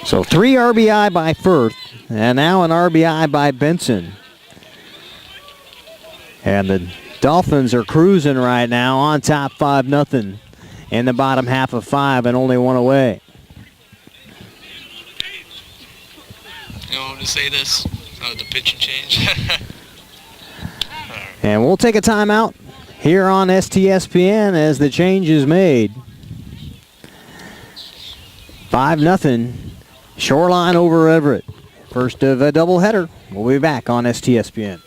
So 3 RBI by Firth, and now an RBI by Benson. And the Dolphins are cruising right now on top 5-0 in the bottom half of 5 and only 1 away. You want me to say this? Oh, the pitching change. And we'll take a timeout here on STSPN as the change is made. 5-0. Shoreline over Everett. First of a doubleheader. We'll be back on STSPN.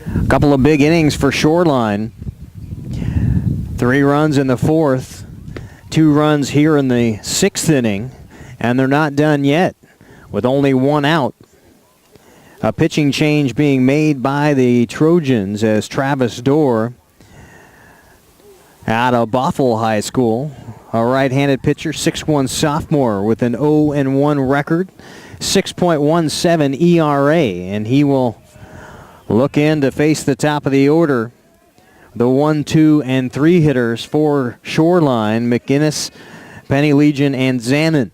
A couple of big innings for Shoreline. 3 runs in the 4th, 2 runs here in the 6th inning, and they're not done yet with only 1 out. A pitching change being made by the Trojans as Travis Dorr out of Bothell High School, a right-handed pitcher, 6'1" sophomore with an 0-1 record, 6.17 ERA, and he will look in to face the top of the order. The 1, 2, and 3 hitters for Shoreline, McInnes, Penny Legion, and Zanin.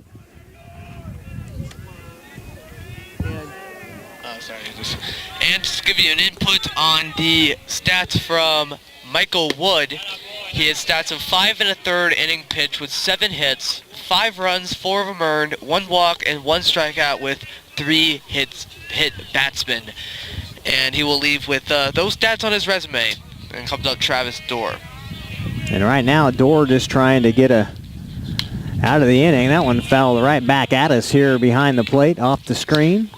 And just to give you an input on the stats from Michael Wood. He has stats of 5 1/3 inning pitch with 7 hits, 5 runs, 4 of them earned, 1 walk, and 1 strikeout with 3 hit batsmen. And he will leave with those stats on his resume. And comes up Travis Dorr. And right now, Dorr just trying to get out of the inning. That one fell right back at us here behind the plate, off the screen.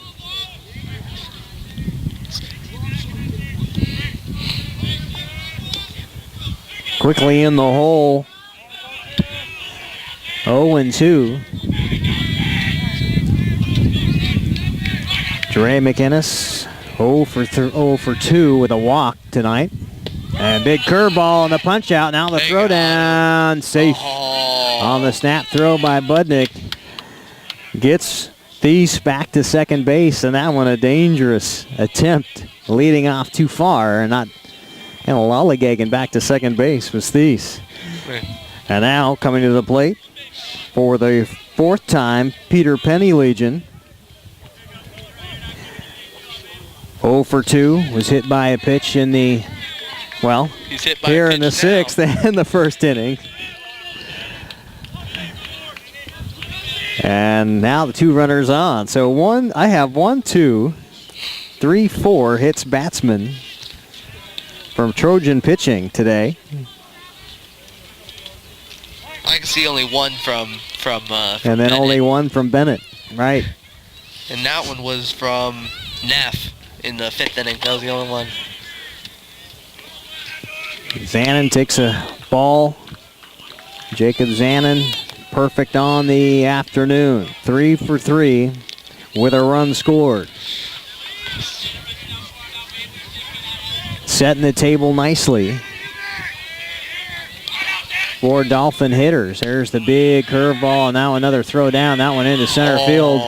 Quickly in the hole. 0-2. Dre McInnes, 0 for 2 with a walk tonight. And big curveball on the punch out. Now the throw down. Safe on the snap throw by Budnick. Gets Thies back to second base, and that one a dangerous attempt, leading off too far and not lollygagging back to second base was Thies. And now coming to the plate for the 4th time, Peter Penny Legion. 0 for 2, was hit by a pitch in the, he's hit by here a pitch in the now. 6th and the 1st inning. And now the 2 runners on. So I have 1, 2, 3, 4 hits batsmen from Trojan pitching today. I can see only 1 from And then Bennett. only 1 from Bennett. Right. And that one was from Neff in the 5th inning. That was the only one. Zanin takes a ball. Jacob Zanin, perfect on the afternoon. 3 for 3 with a run scored. Setting the table nicely for Dolphin hitters. There's the big curveball, and now another throw down. That one into center field,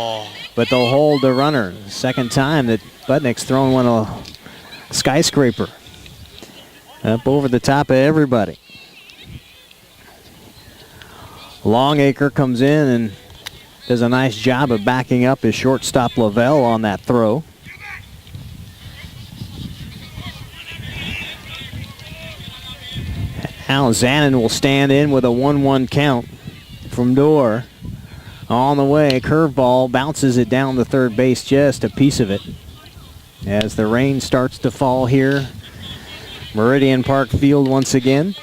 but they'll hold the runner. Second time that Budnick's thrown one a skyscraper up over the top of everybody. Longacre comes in and does a nice job of backing up his shortstop Lavelle on that throw. Now Zanin will stand in with a 1-1 count from Dorr. On the way, curveball bounces it down the third base, just a piece of it. As the rain starts to fall here, Meridian Park Field once again.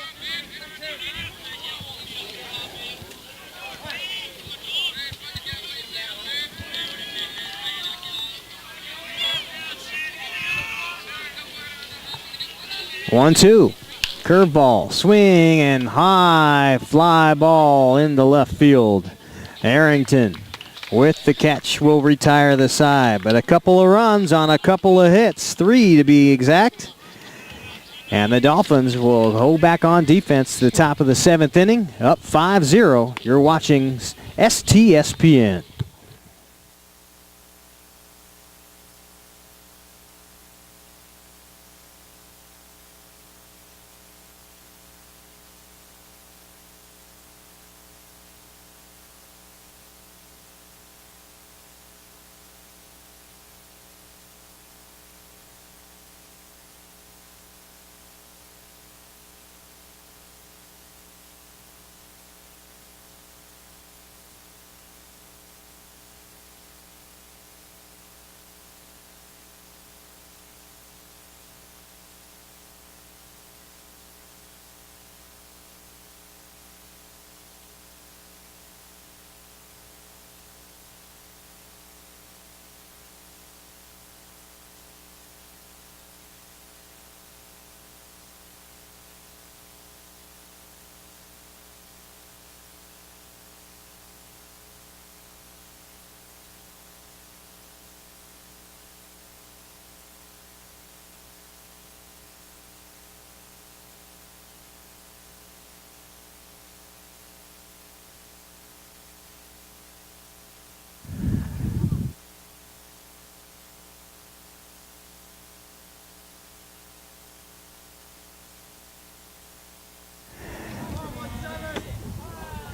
One, two. Curveball, swing, and high fly ball into left field. Arrington with the catch will retire the side, but a couple of runs on a couple of hits, 3 to be exact. And the Dolphins will hold back on defense to the top of the 7th inning, up 5-0. You're watching STSPN.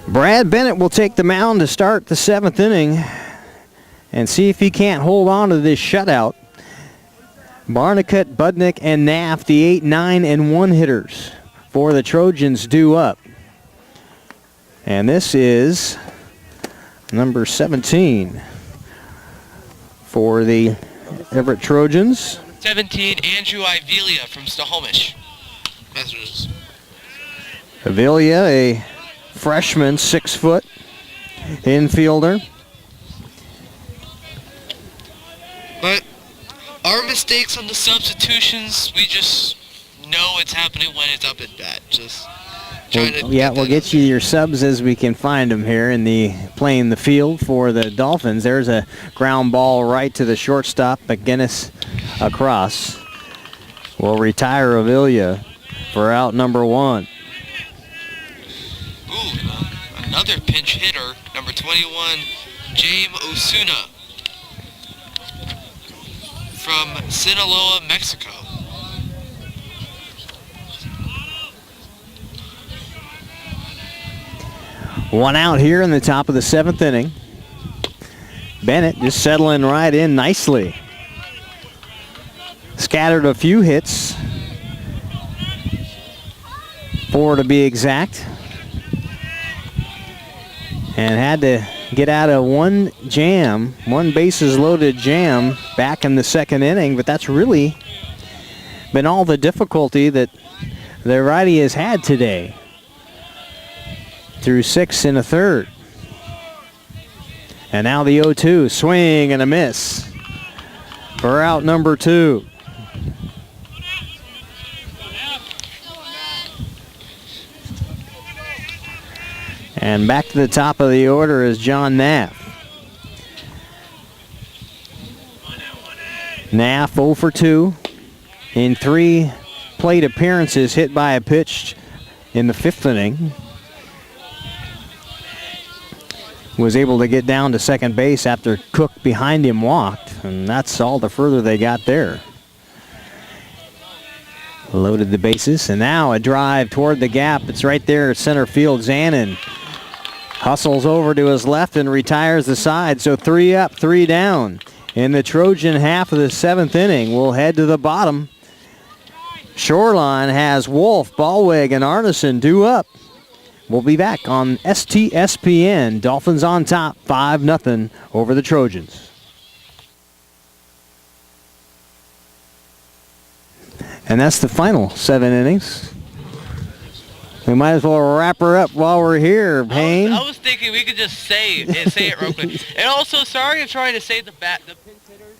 Brad Bennett will take the mound to start the 7th inning and see if he can't hold on to this shutout. Barnicut, Budnick, and Naff, the 8, 9, and 1 hitters for the Trojans, due up. And this is number 17 for the Everett Trojans. 17, Andrew Ivelia from Snohomish. Messages. Ivelia, a freshman, 6-foot infielder. But our mistakes on the substitutions, we just know it's happening when it's up at bat. Just trying to. Yeah, we'll get you your subs as we can find them here in the playing the field for the Dolphins. There's a ground ball right to the shortstop. McGinnis across will retire Ivelia for out number 1. Ooh, another pinch hitter, number 21, James Osuna from Sinaloa, Mexico. One out here in the top of the 7th inning. Bennett just settling right in nicely. Scattered a few hits, 4 to be exact. And had to get out of one bases loaded jam back in the 2nd inning, but that's really been all the difficulty that the righty has had today. Through 6 1/3. And now the 0-2, swing and a miss for out number 2. And back to the top of the order is John Naff. Naff 0 for 2 in 3 plate appearances, hit by a pitch in the 5th inning. was able to get down to second base after Cook behind him walked, and that's all the further they got there. Loaded the bases, and now a drive toward the gap. It's right there at center field. Zanin hustles over to his left and retires the side, so 3 up, 3 down. In the Trojan half of the 7th inning, we'll head to the bottom. Shoreline has Wolf, Ballweg, and Arneson due up. We'll be back on STSPN. Dolphins on top, 5-0 over the Trojans. And that's the final 7 innings. We might as well wrap her up while we're here, Payne. I was thinking we could just say it real quick. And also, sorry I'm trying to say the pinch hitters.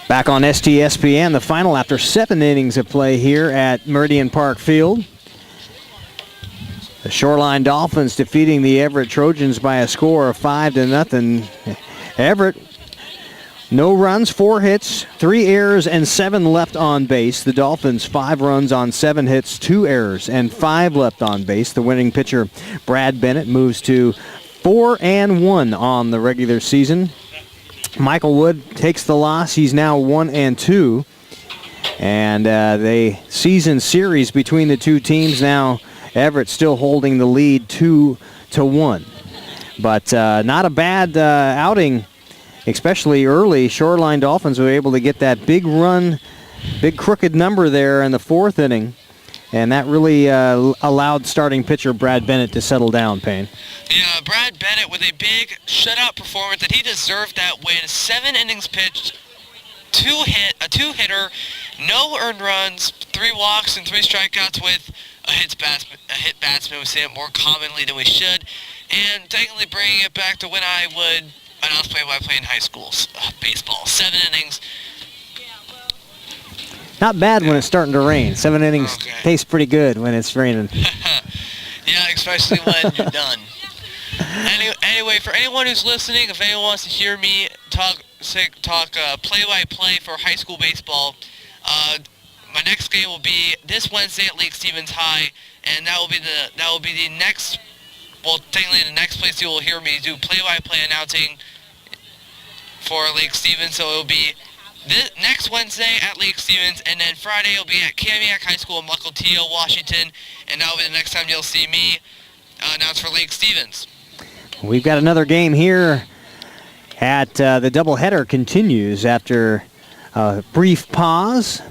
Back on STSPN, the final after 7 innings of play here at Meridian Park Field. The Shoreline Dolphins defeating the Everett Trojans by a score of 5-0. Everett, no runs, 4 hits, 3 errors, and 7 left on base. The Dolphins, 5 runs on 7 hits, 2 errors, and 5 left on base. The winning pitcher, Brad Bennett, moves to 4-1 on the regular season. Michael Wood takes the loss. He's now 1-2. And the season series between the two teams now, Everett still holding the lead 2-1. But not a bad outing, especially early. Shoreline Dolphins were able to get that big run, big crooked number there in the 4th inning. And that really allowed starting pitcher Brad Bennett to settle down, Payne. Yeah, Brad Bennett with a big shutout performance, and he deserved that win. 7 innings pitched, a two-hitter, no earned runs, 3 walks, and 3 strikeouts with a hit batsman. We say it more commonly than we should. And technically bringing it back to when I would announce play-by-play in high school baseball. 7 innings. Not bad when it's starting to rain. 7 innings tastes pretty good when it's raining. Yeah, especially when you're done. Anyway, for anyone who's listening, if anyone wants to hear me talk play-by-play for high school baseball, my next game will be this Wednesday at Lake Stevens High, and that will be the next. Well, technically, the next place you will hear me do play-by-play announcing for Lake Stevens. So it will be this next Wednesday at Lake Stevens, and then Friday will be at Kamiak High School in Mukilteo, Washington, and that will be the next time you'll see me announce for Lake Stevens. We've got another game here at the doubleheader continues after a brief pause.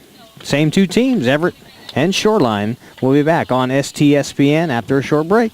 Same two teams, Everett and Shoreline. We'll be back on STSPN after a short break.